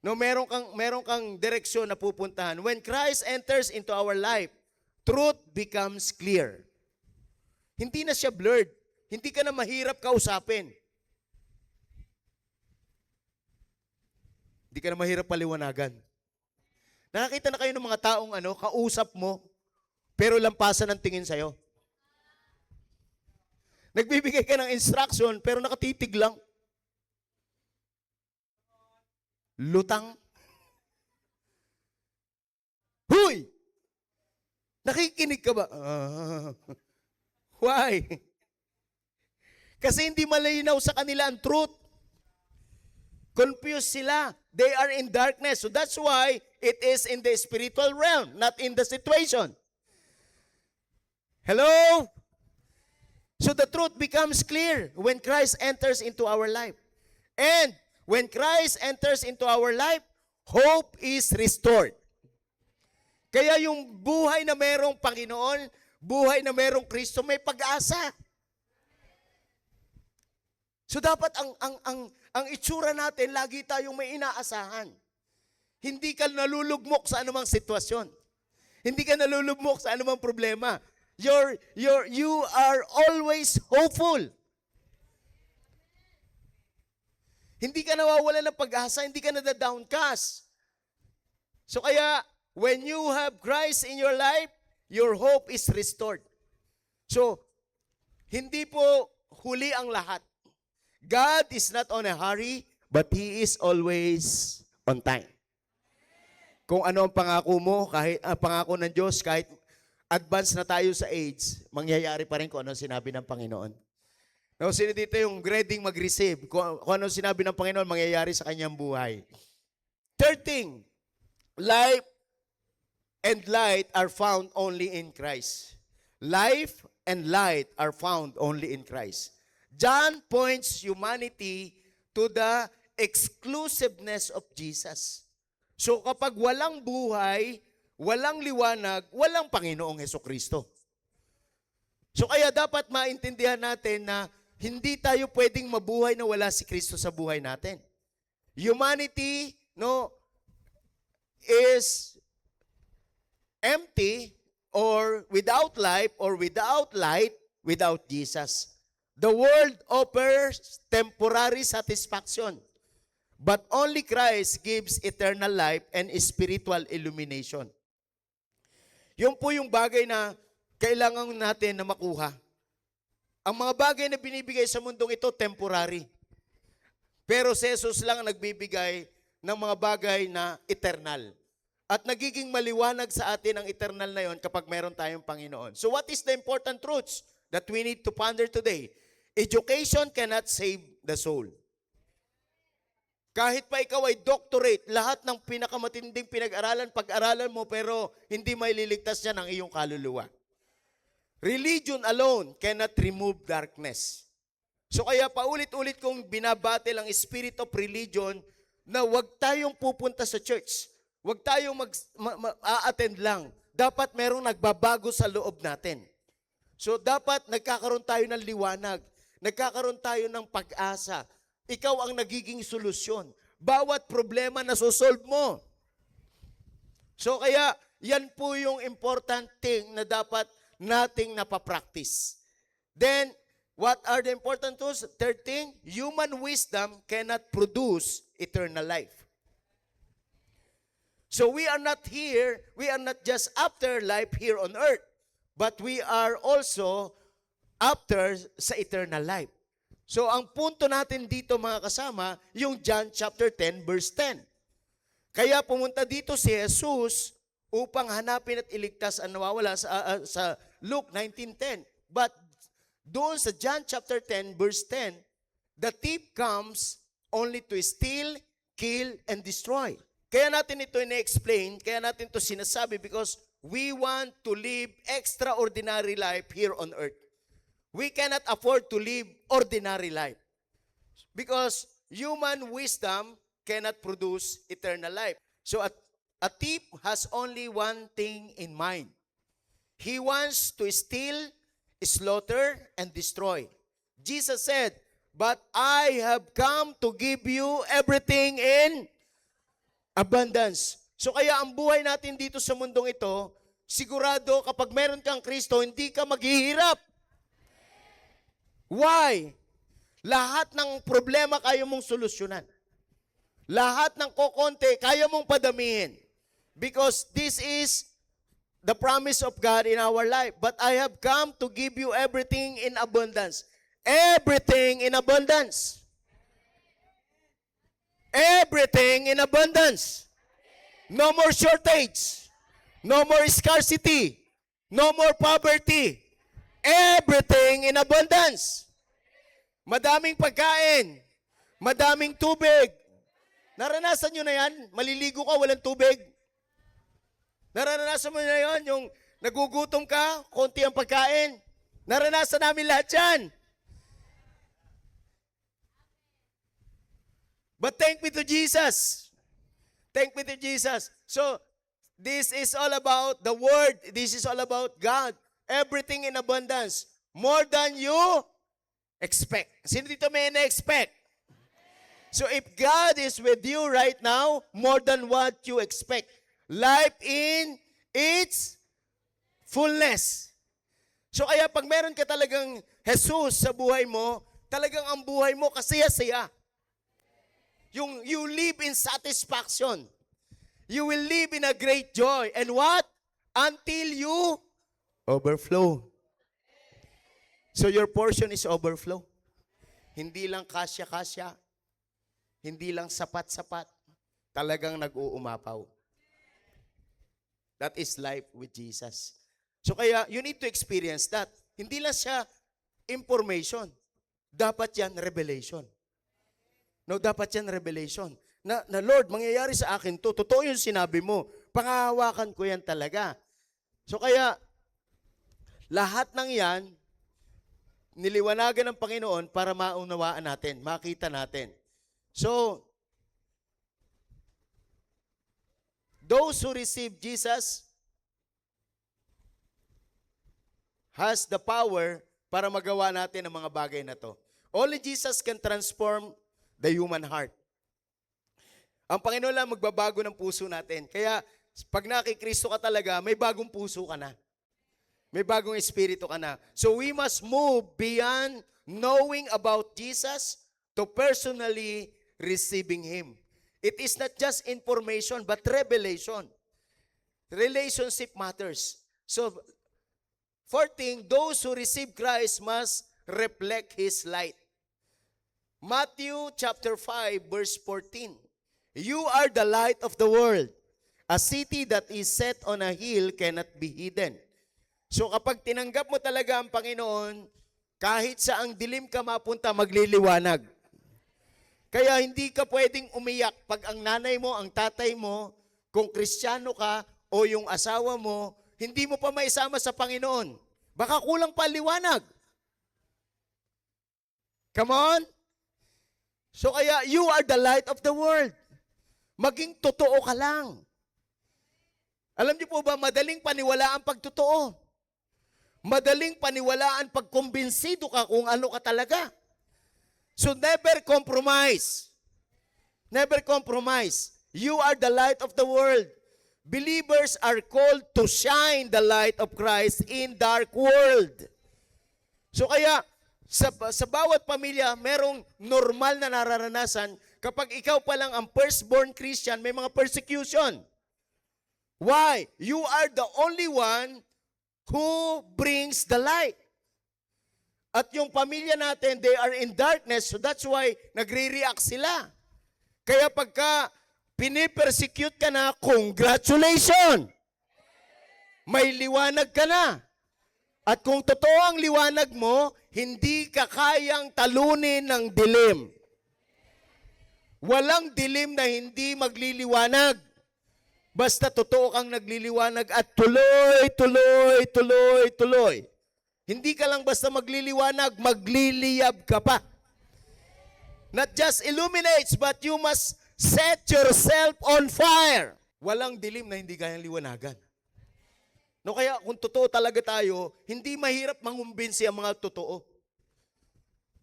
No, meron kang direksyon na pupuntahan. When Christ enters into our life, truth becomes clear. Hindi na siya blurred. Hindi ka na mahirap kausapin. Hindi ka na mahirap paliwanagan. Nakakita na kayo ng mga taong kausap mo, pero lampasan ang tingin sa'yo. Nagbibigay ka ng instruction, pero nakatitig lang. Lutang. Huy! Nakikinig ka ba? Why? Kasi hindi malinaw sa kanila ang truth. Confused sila. They are in darkness. So that's why it is in the spiritual realm, not in the situation. Hello? So the truth becomes clear when Christ enters into our life. And when Christ enters into our life, hope is restored. Kaya yung buhay na merong Panginoon, buhay na merong Kristo, may pag-asa. So dapat ang itsura natin, lagi tayong may inaasahan. Hindi ka nalulugmok sa anumang sitwasyon. Hindi ka nalulugmok sa anumang problema. You are always hopeful. Hindi ka nawawalan ng pag-asa, hindi ka nadadowncast. So kaya, when you have Christ in your life, your hope is restored. So, hindi po huli ang lahat. God is not on a hurry, but He is always on time. Kung ano ang pangako mo, kahit pangako ng Diyos, kahit advance na tayo sa age, mangyayari pa rin kung ano sinabi ng Panginoon. No, sino dito yung ready mag-receive? Kung ano sinabi ng Panginoon, mangyayari sa kanyang buhay. Third thing, life and light are found only in Christ. Life and light are found only in Christ. John points humanity to the exclusiveness of Jesus. So kapag walang buhay, walang liwanag, walang Panginoong Hesukristo. So kaya dapat maintindihan natin na hindi tayo pwedeng mabuhay na wala si Kristo sa buhay natin. Humanity, is empty or without life or without light, without Jesus. The world offers temporary satisfaction, but only Christ gives eternal life and spiritual illumination. Yun po yung bagay na kailangan natin na makuha. Ang mga bagay na binibigay sa mundong ito, temporary. Pero si Jesus lang ang nagbibigay ng mga bagay na eternal. At nagiging maliwanag sa atin ang eternal na yon kapag meron tayong Panginoon. So what is the important truths that we need to ponder today? Education cannot save the soul. Kahit pa ikaw ay doctorate, lahat ng pinakamatinding pinag-aralan, pag-aralan mo, pero hindi may liligtas niya ng iyong kaluluwa. Religion alone cannot remove darkness. So kaya paulit-ulit kong binabattle ang spirit of religion na huwag tayong pupunta sa church. Huwag tayong a-attend lang. Dapat merong nagbabago sa loob natin. So dapat nagkakaroon tayo ng liwanag. Nagkakaroon tayo ng pag-asa. Ikaw ang nagiging solusyon. Bawat problema na sosolve mo. So kaya, yan po yung important thing na dapat nating napapractice. Then, what are the important tools? Third thing, human wisdom cannot produce eternal life. So we are not here, we are not just after life here on earth, but we are also after sa eternal life. So ang punto natin dito mga kasama, yung John chapter 10 verse 10. Kaya pumunta dito si Jesus upang hanapin at iligtas ang nawawala sa Luke 19:10. But doon sa John chapter 10 verse 10, the thief comes only to steal, kill, and destroy. Kaya natin ito ina-explain, kaya natin ito sinasabi because we want to live extraordinary life here on earth. We cannot afford to live ordinary life. Because human wisdom cannot produce eternal life. So a thief has only one thing in mind. He wants to steal, slaughter, and destroy. Jesus said, "But I have come to give you everything in abundance." So kaya ang buhay natin dito sa mundong ito, sigurado kapag meron kang Kristo, hindi ka maghihirap. Why? Lahat ng problema kaya mong solusyonan. Lahat ng kokonte kaya mong padamihin. Because this is the promise of God in our life. But I have come to give you everything in abundance. Everything in abundance. Everything in abundance. No more shortage. No more scarcity. No more poverty. Everything in abundance. Madaming pagkain. Madaming tubig. Naranasan nyo na yan? Maliligo ka, walang tubig. Naranasan mo na yan? Yung nagugutom ka, konti ang pagkain. Naranasan namin lahat yan. But thank me to Jesus. Thank me to Jesus. So, this is all about the Word. This is all about God. Everything in abundance. More than you expect. Sino dito may na-expect? So if God is with you right now, more than what you expect. Life in its fullness. So kaya pag meron ka talagang Jesus sa buhay mo, talagang ang buhay mo kasaya-saya. You live in satisfaction. You will live in a great joy. And what? Until you overflow. So your portion is overflow. Hindi lang kasya-kasya. Hindi lang sapat-sapat. Talagang nag-uumapaw. That is life with Jesus. So kaya, you need to experience that. Hindi lang siya information. Dapat yan revelation. No, dapat yan revelation. Na Lord, mangyayari sa akin to. Totoo yung sinabi mo. Pangahawakan ko yan talaga. So kaya, lahat ng yan, niliwanagan ng Panginoon para maunawaan natin, makita natin. So, those who receive Jesus has the power para magawa natin ang mga bagay na to. Only Jesus can transform the human heart. Ang Panginoon lang magbabago ng puso natin. Kaya, pag nakikristo ka talaga, may bagong puso ka na. May bagong espiritu ka na. So we must move beyond knowing about Jesus to personally receiving Him. It is not just information but revelation. Relationship matters. So, fourth thing, those who receive Christ must reflect His light. Matthew chapter 5 verse 14. You are the light of the world. A city that is set on a hill cannot be hidden. So kapag tinanggap mo talaga ang Panginoon, kahit saang dilim ka mapunta, magliliwanag. Kaya hindi ka pwedeng umiyak pag ang nanay mo, ang tatay mo, kung Kristiyano ka o yung asawa mo, hindi mo pa maisama sa Panginoon. Baka kulang pa liwanag. Come on? So kaya, you are the light of the world. Maging totoo ka lang. Alam niyo po ba, madaling paniwalaan pag totoo. Madaling paniwalaan pag kumbinsido ka kung ano ka talaga. So never compromise. Never compromise. You are the light of the world. Believers are called to shine the light of Christ in dark world. So kaya, sa bawat pamilya, merong normal na nararanasan. Kapag ikaw pa lang ang firstborn Christian, may mga persecution. Why? You are the only one who brings the light. At yung pamilya natin, they are in darkness, so that's why nagre-react sila. Kaya pagka pinipersecute ka na, congratulations! May liwanag ka na. At kung totoo ang liwanag mo, hindi ka kayang talunin ng dilim. Walang dilim na hindi magliliwanag. Basta totoo kang nagliliwanag at tuloy, tuloy, tuloy, tuloy. Hindi ka lang basta magliliwanag, magliliyab ka pa. Not just illuminates, but you must set yourself on fire. Walang dilim na hindi kayang liwanagan. No, kaya kung totoo talaga tayo, hindi mahirap mangumbinsi ang mga totoo.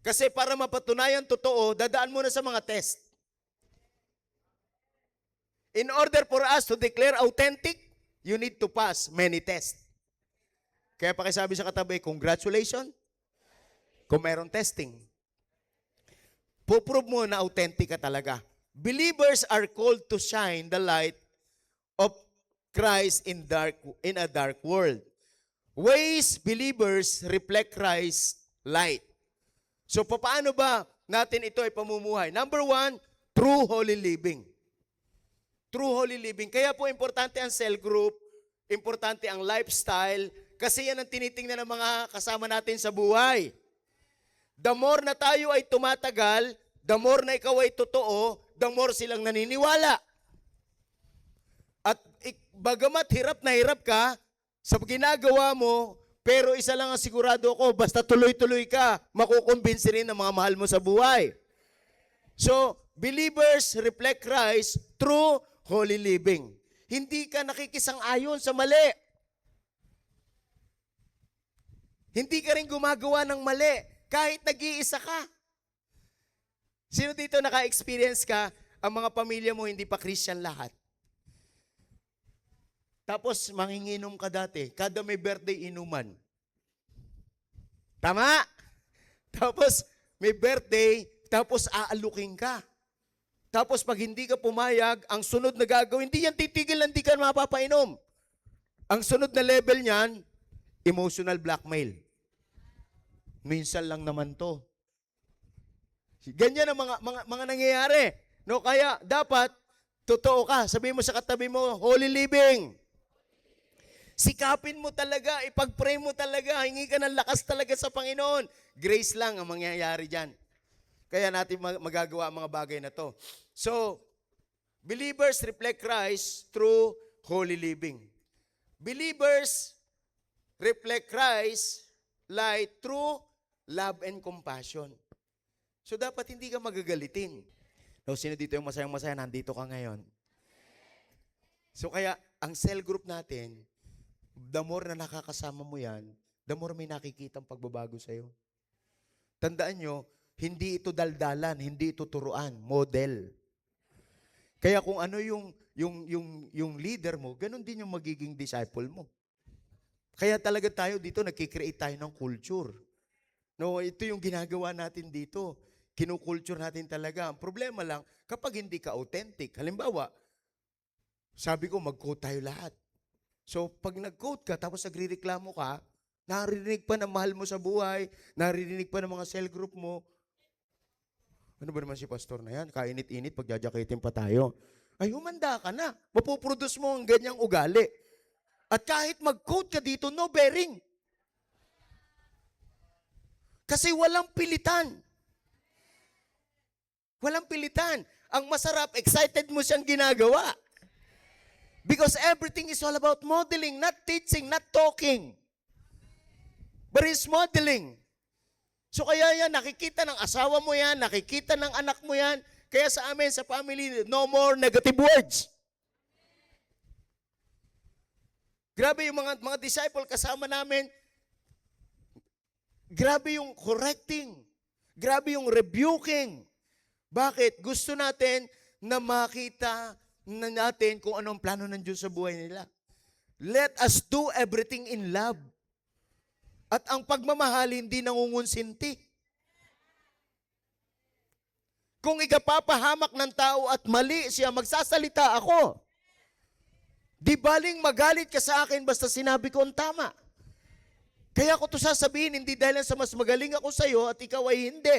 Kasi para mapatunayan totoo, dadaan muna sa mga test. In order for us to declare authentic, you need to pass many tests. Kaya pakisabi sa katabi, congratulations. Kung mayroong testing, puprove mo na authentic ka talaga. Believers are called to shine the light of Christ in a dark world. Ways believers reflect Christ's light. So paano ba natin ito ay pamumuhay? Number 1, true holy living. True holy living. Kaya po importante ang cell group, importante ang lifestyle, kasi yan ang tinitingnan ng mga kasama natin sa buhay. The more na tayo ay tumatagal, the more na ikaw ay totoo, the more silang naniniwala. At bagamat hirap na hirap ka sa ginagawa mo, pero isa lang ang sigurado ko, basta tuloy-tuloy ka, makukumbinsi rin ang mga mahal mo sa buhay. So, believers reflect Christ through holy living. Hindi ka nakikisang-ayon sa mali. Hindi ka rin gumagawa ng mali kahit nag-iisa ka. Sino dito naka-experience ka, ang mga pamilya mo hindi pa Christian lahat? Tapos manginginom ka dati, kada may birthday inuman. Tama? Tapos may birthday, tapos aalukin ka. Tapos pag hindi ka pumayag, ang sunod na gagawin, hindi yan titigil, hindi ka mapapainom. Ang sunod na level niyan, emotional blackmail. Minsan lang naman to. Ganyan ang mga nangyayari. No, kaya dapat, totoo ka. Sabihin mo sa katabi mo, holy living. Sikapin mo talaga, ipag-pray mo talaga, hingi ka ng lakas talaga sa Panginoon. Grace lang ang mangyayari dyan. Kaya natin magagawa ang mga bagay na to. So, believers reflect Christ through holy living. Believers reflect Christ light through love and compassion. So, dapat hindi ka magagalitin. No, sino dito yung masayang-masaya, nandito ka ngayon. So, kaya, ang cell group natin, the more na nakakasama mo yan, the more may nakikita ang pagbabago sa'yo. Tandaan nyo, hindi ito daldalan, hindi ito turuan, model. Kaya kung ano yung leader mo, ganun din yung magiging disciple mo. Kaya talaga tayo dito, nagkikreate tayo ng culture. No, ito yung ginagawa natin dito. Kinukulture natin talaga. Ang problema lang, kapag hindi ka authentic, halimbawa, sabi ko, mag-quote tayo lahat. So, pag nag-quote ka, tapos nagre-reklamo ka, naririnig pa ng mahal mo sa buhay, naririnig pa ng mga cell group mo, ano ba naman si pastor na yan? Kainit-init, pagjajakitin pa tayo. Ay, humanda ka na. Mapuproduce mo ang ganyang ugali. At kahit mag-quote ka dito, no bearing. Kasi walang pilitan. Walang pilitan. Ang masarap, excited mo siyang ginagawa. Because everything is all about modeling, not teaching, not talking. But it's modeling. So kaya yan, nakikita ng asawa mo yan, nakikita ng anak mo yan. Kaya sa amin, sa family, no more negative words. Grabe yung mga disciple kasama namin. Grabe yung correcting. Grabe yung rebuking. Bakit? Gusto natin na makita na natin kung anong plano ng Diyos sa buhay nila. Let us do everything in love. At ang pagmamahal hindi nangungunsinti. Kung ikapapahamak ng tao at mali siya, magsasalita ako. Di baling magalit ka sa akin basta sinabi ko ang tama. Kaya ko to sasabihin, hindi dahil sa mas magaling ako sa iyo at ikaw ay hindi.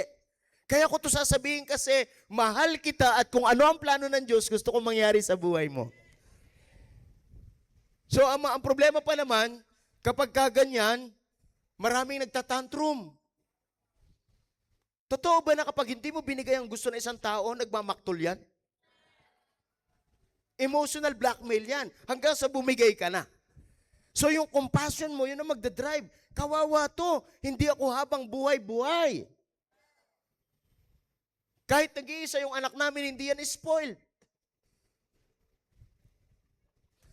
Kaya ko to sasabihin kasi mahal kita at kung ano ang plano ng Diyos, gusto kong mangyari sa buhay mo. So ang problema pa naman, kapag kaganyan, maraming nagtatantrum. Totoo ba na kapag hindi mo binigay ang gusto ng isang tao, nagmamaktol yan? Emotional blackmail yan. Hanggang sa bumigay ka na. So yung compassion mo, yun ang magdadrive. Kawawa to. Hindi ako habang buhay-buhay. Kahit nag-iisa yung anak namin, hindi yan spoiled.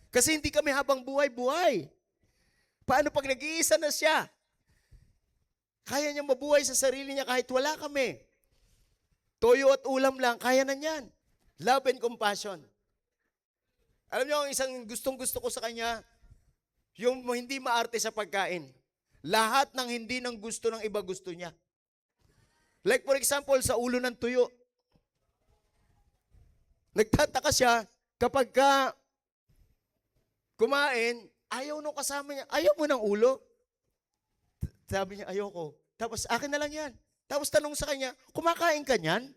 Kasi hindi kami habang buhay-buhay. Paano pag nag-iisa na siya? Kaya niya mabuhay sa sarili niya kahit wala kami. Toyo at ulam lang, kaya na niyan. Love and compassion. Alam niyo, ang isang gustong-gusto ko sa kanya, yung hindi maarte sa pagkain. Lahat ng hindi ng gusto ng iba gusto niya. Like for example, sa ulo ng tuyo. Nagtataka siya kapag kumain, ayaw nung kasama niya. Ayaw mo ng ulo? Sabi niya, ayoko. Tapos, akin na lang yan. Tapos tanong sa kanya, kumakain ka niyan?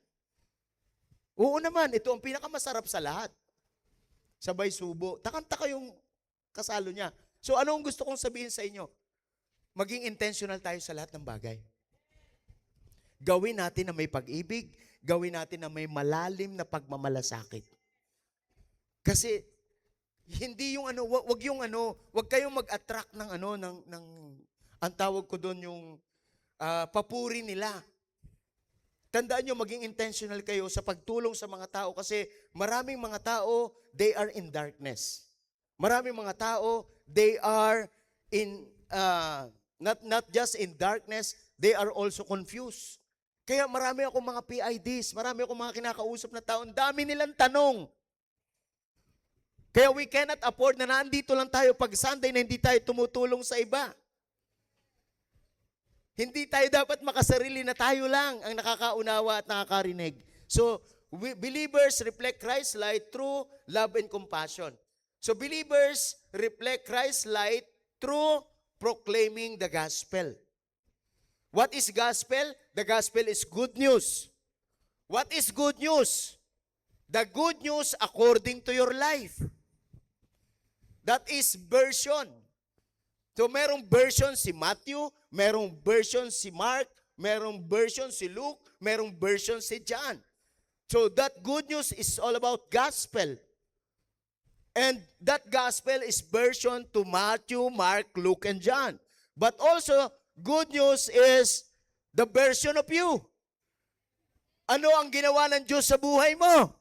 Oo naman, ito ang pinakamasarap sa lahat. Sabay subo. Takang-taka yung kasalo niya. So, ano ang gusto kong sabihin sa inyo? Maging intentional tayo sa lahat ng bagay. Gawin natin na may pag-ibig, gawin natin na may malalim na pagmamalasakit. Kasi, hindi yung wag kayong mag-attract ng ang tawag ko doon yung papuri nila. Tandaan nyo, maging intentional kayo sa pagtulong sa mga tao kasi maraming mga tao, they are in darkness. Maraming mga tao, they are in, not just in darkness, they are also confused. Kaya marami akong mga PIDs, marami akong mga kinakausap na tao, ang dami nilang tanong. Kaya we cannot afford na nandito lang tayo pag Sunday na hindi tayo tumutulong sa iba. Hindi tayo dapat makasarili na tayo lang ang nakakaunawa at nakakarinig. So, believers reflect Christ's light through love and compassion. So, believers reflect Christ's light through proclaiming the gospel. What is gospel? The gospel is good news. What is good news? The good news according to your life. That is version. So, merong version si Matthew, merong version si Mark, merong version si Luke, merong version si John. So, that good news is all about gospel. And that gospel is version to Matthew, Mark, Luke, and John. But also, good news is the version of you. Ano ang ginawa ng Diyos sa buhay mo?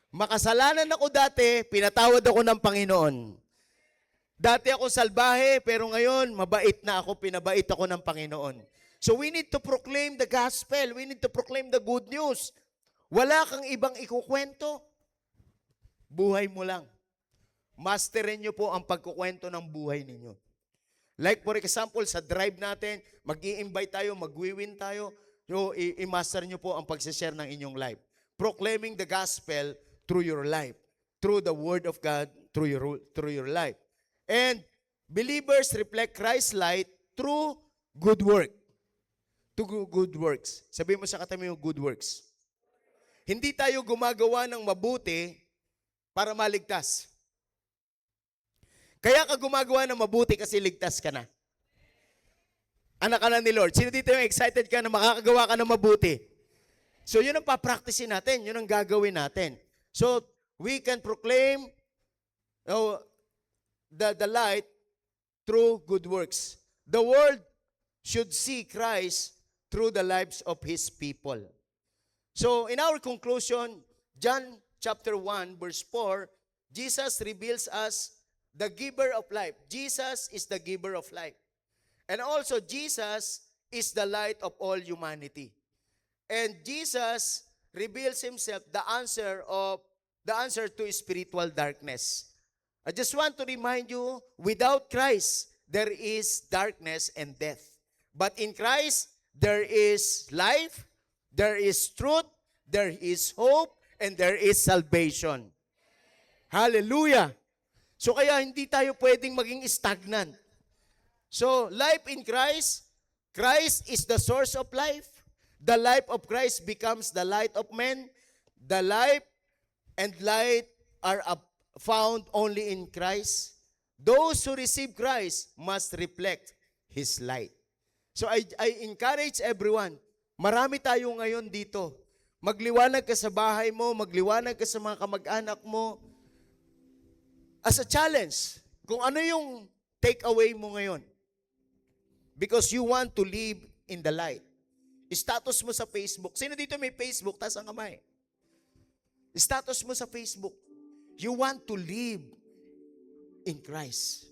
Makasalanan ako dati, pinatawad ako ng Panginoon. Dati ako salbahe, pero ngayon, mabait na ako, pinabait ako ng Panginoon. So we need to proclaim the gospel. We need to proclaim the good news. Wala kang ibang ikukwento. Buhay mo lang. Masterin niyo po ang pagkukwento ng buhay ninyo. Like for example, sa drive natin, mag-i-invite tayo, mag-win tayo, so i-master nyo po ang pag-share ng inyong life. Proclaiming the gospel through your life, through the word of God, through your life. And believers reflect Christ's light through good work. To good works. Sabihin mo sa katabi mo, good works. Hindi tayo gumagawa ng mabuti para maligtas. Kaya ka gumagawa ng mabuti kasi ligtas ka na. Anak ka na ni Lord. Sino dito yung excited ka na makakagawa ka ng mabuti? So yun ang papracticein natin. Yun ang gagawin natin. So we can proclaim the light through good works. The world should see Christ through the lives of His people. So in our conclusion, John chapter 1 verse 4, Jesus reveals us the giver of life. Jesus is the giver of life. And also, Jesus is the light of all humanity. And Jesus reveals Himself the answer to spiritual darkness. I just want to remind you, without Christ, there is darkness and death. But in Christ, there is life, there is truth, there is hope, and there is salvation. Hallelujah! So kaya hindi tayo pwedeng maging stagnant. So life in Christ, Christ is the source of life. The life of Christ becomes the light of men. The life and light are found only in Christ. Those who receive Christ must reflect His light. So I encourage everyone, marami tayo ngayon dito. Magliwanag ka sa bahay mo, magliwanag ka sa mga kamag-anak mo, as a challenge, kung ano yung take-away mo ngayon. Because you want to live in the light. Status mo sa Facebook. Sino dito may Facebook? Taas ang kamay. Status mo sa Facebook. You want to live in Christ.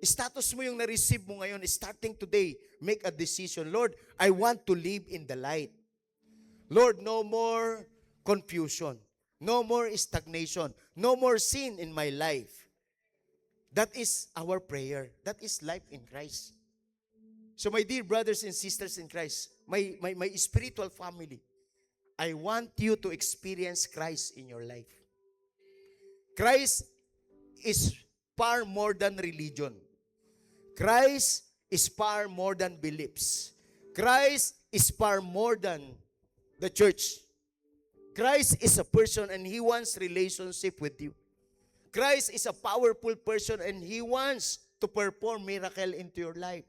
Status mo yung na-receive mo ngayon. Starting today, make a decision. Lord, I want to live in the light. Lord, no more confusion. No more stagnation. No more sin in my life. That is our prayer. That is life in Christ. So my dear brothers and sisters in Christ, my spiritual family, I want you to experience Christ in your life. Christ is far more than religion. Christ is far more than beliefs. Christ is far more than the church. Christ is a person and He wants relationship with you. Christ is a powerful person and He wants to perform miracle into your life.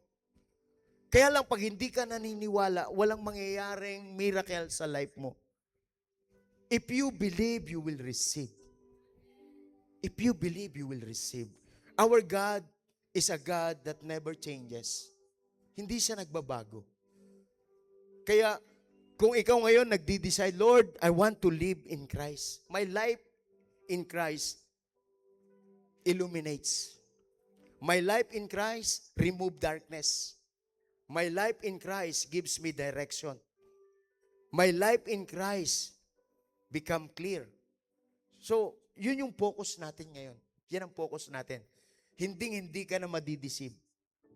Kaya lang pag hindi ka naniniwala, walang mangyayaring miracle sa life mo. If you believe, you will receive. If you believe, you will receive. Our God is a God that never changes. Hindi siya nagbabago. Kaya kung ikaw ngayon nagdi-decide, Lord, I want to live in Christ. My life in Christ illuminates. My life in Christ remove darkness. My life in Christ gives me direction. My life in Christ become clear. So, yun yung focus natin ngayon. Yan ang focus natin. Hindi ka na madideceive.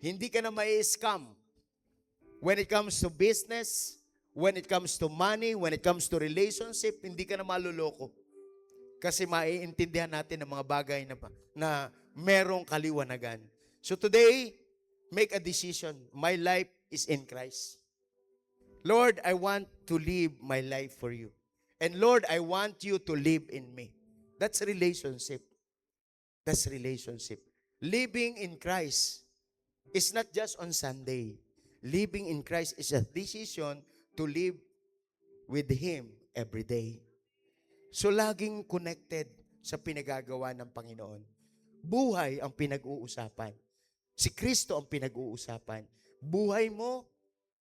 Hindi ka na mai-scam. When it comes to business, when it comes to money, when it comes to relationship, hindi ka na maluloko. Kasi maiintindihan natin ang mga bagay na merong kaliwanagan. So today, make a decision. My life is in Christ. Lord, I want to live my life for you. And Lord, I want you to live in me. That's relationship. That's relationship. Living in Christ is not just on Sunday. Living in Christ is a decision to live with Him every day. So laging connected sa pinagagawa ng Panginoon. Buhay ang pinag-uusapan. Si Kristo ang pinag-uusapan. Buhay mo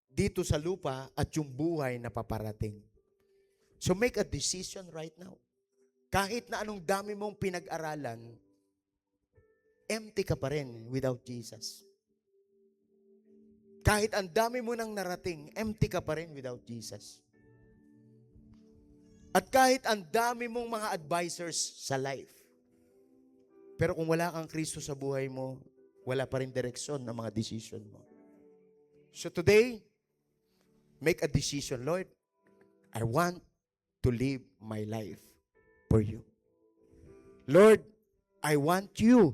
dito sa lupa at yung buhay na paparating. So make a decision right now. Kahit na anong dami mong pinag-aralan, empty ka pa rin without Jesus. Kahit ang dami mo nang narating, empty ka pa rin without Jesus. At kahit ang dami mong mga advisors sa life, pero kung wala kang Kristo sa buhay mo, wala pa rin direksyon ng mga decision mo. So today, make a decision, Lord. I want to live my life for you. Lord, I want you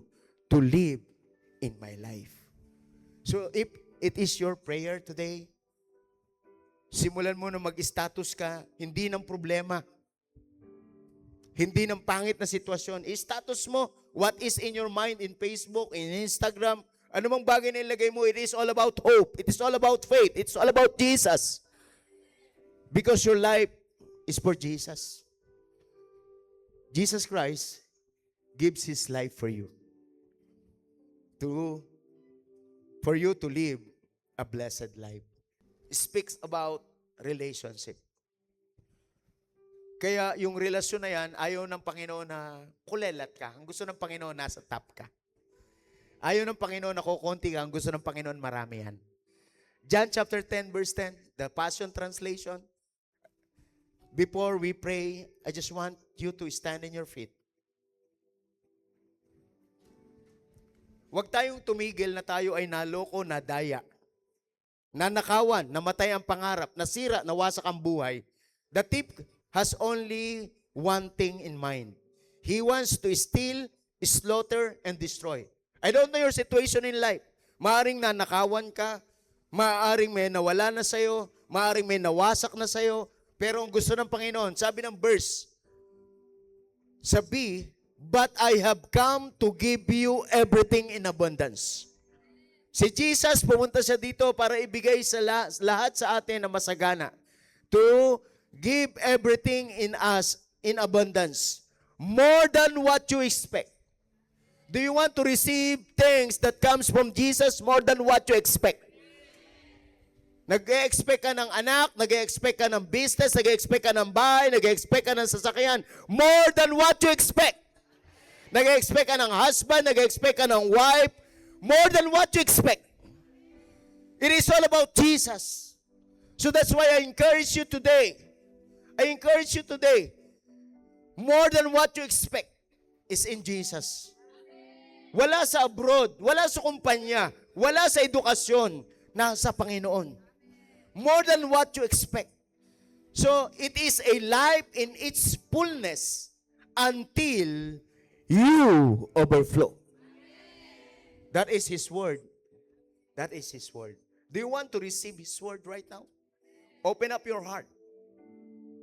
to live in my life. So if it is your prayer today, simulan mo na mag-status ka, hindi ng problema, hindi ng pangit na sitwasyon. I-status mo what is in your mind in Facebook, in Instagram, anumang bagay na ilagay mo, it is all about hope. It is all about faith. It's all about Jesus. Because your life is for Jesus. Jesus Christ gives His life for you. For you to live a blessed life. It speaks about relationship. Kaya yung relasyon na yan, ayaw ng Panginoon na kulelat ka. Ang gusto ng Panginoon, nasa top ka. Ayaw ng Panginoon na kukunti ka. Ang gusto ng Panginoon, marami yan. John chapter 10, verse 10, the Passion Translation. Before we pray, I just want you to stand in your feet. Huwag tayong tumigil na tayo ay naloko, nadaya. Nanakawan, namatay ang pangarap, nasira, nawasak ang buhay. The thief has only one thing in mind. He wants to steal, slaughter, and destroy. I don't know your situation in life. Maaring nanakawan ka, maaring may nawala na sa'yo, maaring may nawasak na sa'yo, pero ang gusto ng Panginoon, sabi ng verse, sabi, but I have come to give you everything in abundance. Si Jesus, pumunta siya dito para ibigay sa lahat sa atin na masagana. To give everything in us in abundance. More than what you expect. Do you want to receive things that comes from Jesus more than what you expect? Nag-e-expect ka ng anak, nag-e-expect ka ng business, nag-e-expect ka ng bahay, nag-e-expect ka ng sasakyan. More than what you expect. Nag-expect ka ng husband, nag-expect ka ng wife, more than what you expect. It is all about Jesus. So that's why I encourage you today. More than what you expect is in Jesus. Wala sa abroad, wala sa kumpanya, wala sa edukasyon, nasa Panginoon. More than what you expect. So it is a life in its fullness until you overflow. That is His word. That is His word. Do you want to receive His word right now? Open up your heart.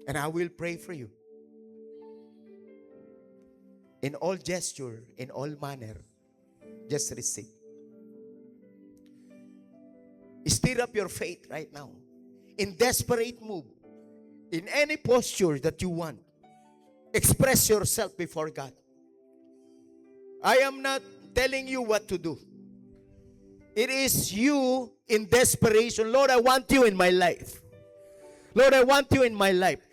And I will pray for you. In all gesture, in all manner, just receive. Stir up your faith right now. In desperate move. In any posture that you want. Express yourself before God. I am not telling you what to do. It is you in desperation. Lord, I want you in my life. Lord, I want you in my life.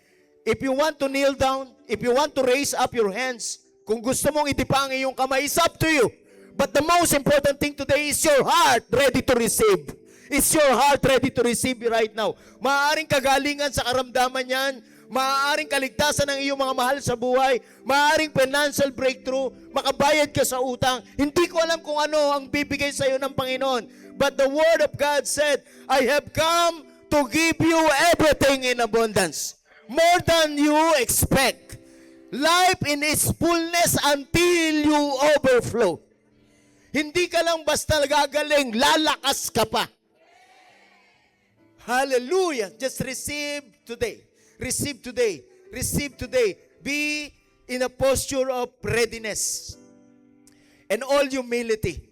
If you want to kneel down, if you want to raise up your hands, kung gusto mong itipa ang iyong kamay, it's up to you. But the most important thing today is your heart ready to receive. Is your heart ready to receive right now? Maaaring kagalingan sa karamdaman yan, maaaring kaligtasan ng iyong mga mahal sa buhay, maaaring financial breakthrough, makabayad ka sa utang. Hindi ko alam kung ano ang bibigay sa iyo ng Panginoon. But the Word of God said, I have come to give you everything in abundance. More than you expect. Life in its fullness until you overflow. Hindi ka lang basta gagaling, lalakas ka pa. Hallelujah. Just receive today. Receive today. Receive today. Be in a posture of readiness. And all humility.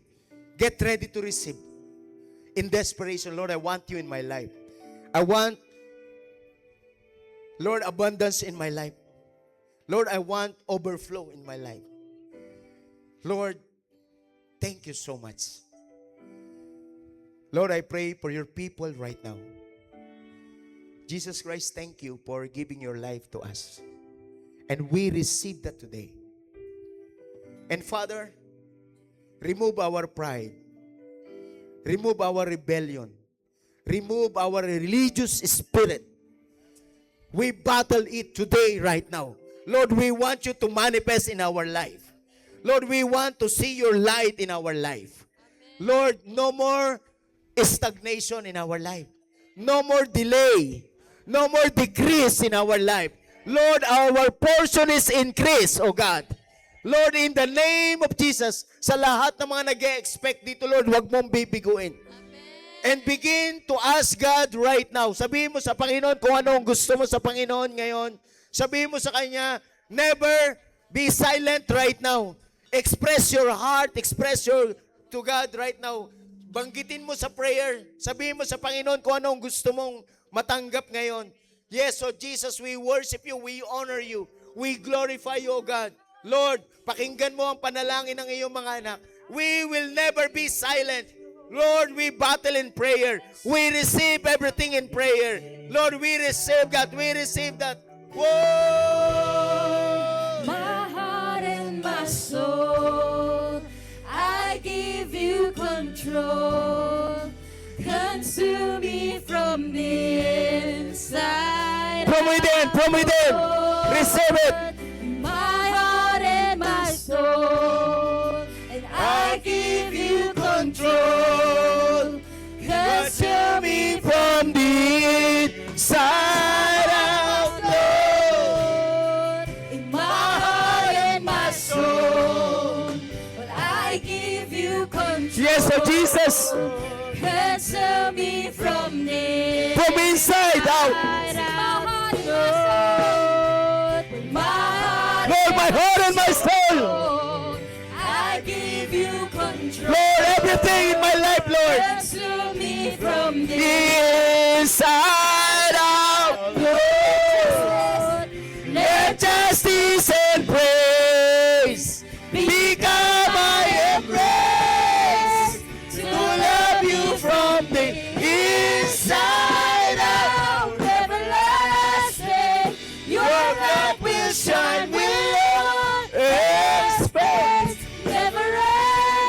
Get ready to receive. In desperation, Lord, I want you in my life. I want, Lord, abundance in my life. Lord, I want overflow in my life. Lord, thank you so much. Lord, I pray for your people right now. Jesus Christ, thank you for giving your life to us. And we receive that today. And Father, remove our pride. Remove our rebellion. Remove our religious spirit. We battle it today, right now. Lord, we want you to manifest in our life. Lord, we want to see your light in our life. Lord, no more stagnation in our life. No more delay. No more decrease in our life. Lord, our portion is increase, O God. Lord, in the name of Jesus, sa lahat ng mga nag-expect dito, Lord, huwag mong bibiguin. And begin to ask God right now. Sabihin mo sa Panginoon kung ano ang gusto mo sa Panginoon ngayon. Sabihin mo sa Kanya, never be silent right now. Express your heart, express your to God right now. Banggitin mo sa prayer. Sabihin mo sa Panginoon kung ano ang gusto mong matanggap ngayon. Yes, so Jesus, we worship you, we honor you, we glorify you, O God. Lord, pakinggan mo ang panalangin ng iyong mga anak. We will never be silent. Lord, we battle in prayer. We receive everything in prayer. Lord, we receive God. We receive that. Whoa! My heart and my soul, I give you control. Consume me from the inside. From within, from within. Receive it. My heart and my soul, and I give you control. Consume me From the inside out, Lord. in my heart and my soul, but I give you control. Yes, oh Jesus. Consume me from the From inside out. Lord, Lord, my heart and my soul. I give you control. Lord, everything in my life, Lord. Consume me from the The inside out, Lord. Let justice and praise become my embrace. To love you from the inside out. everlasting. Your light will shine with Expect never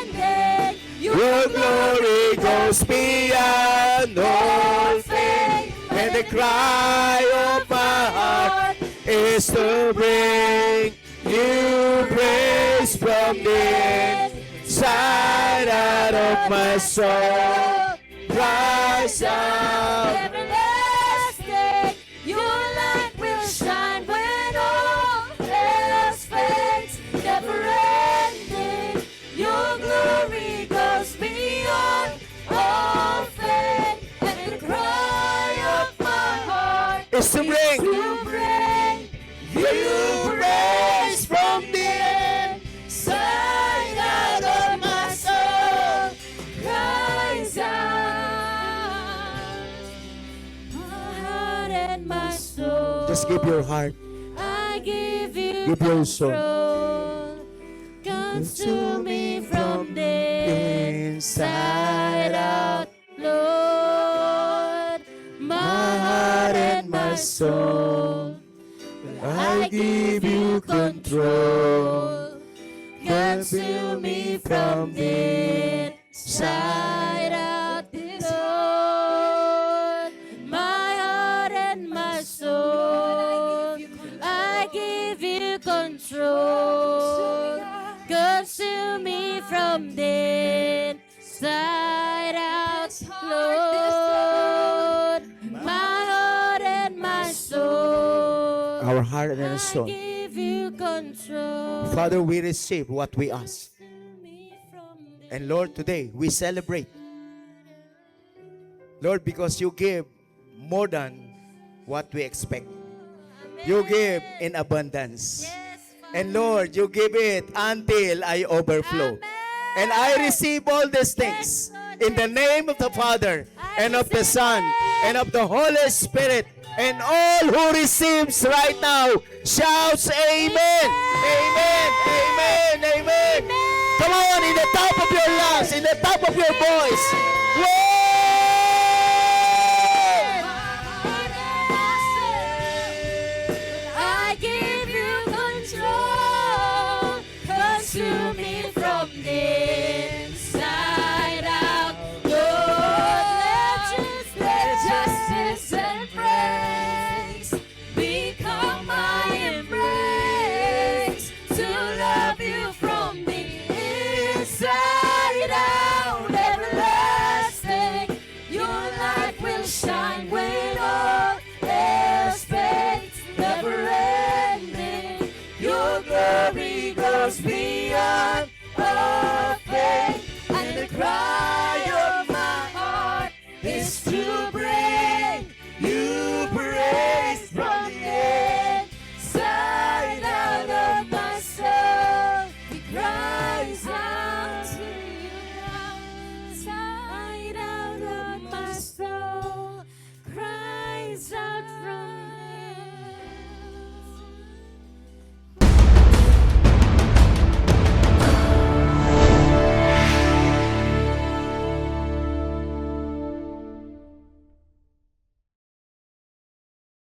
ending. your glory goes beyond all faith. And the cry of my heart is to bring you praise from the inside out of my soul. Rise up. Everlasting, your light will shine when all else fades. Never ending, your glory goes beyond all faith. And the cry of my heart Is to bring to bring you praise from the inside out of my soul. Rise out, my heart and my soul. Just give your heart. I give you Give your soul. control. Consume me from the inside out, Lord. My heart and my soul, I give you control. Consume me from the inside out, Lord. My heart and my soul, I give you control. Consume me from the inside out, Lord. My heart and my soul, Our heart and our I soul. give you control. Father, we receive what we ask. Me from the And Lord, today we celebrate. Lord, because you give more than what we expect. You give in abundance. And Lord, you give it until I overflow. And I receive all these things in the name of the Father and of the Son and of the Holy Spirit. And all who receives right now shouts amen. Amen. Amen. Amen. Come on, in the top of your lungs, in the top of your voice. Whoa! I give you control. Consume me from the inside out, Lord. Let justice and praise become my embrace. To love you from the inside out. loves beyond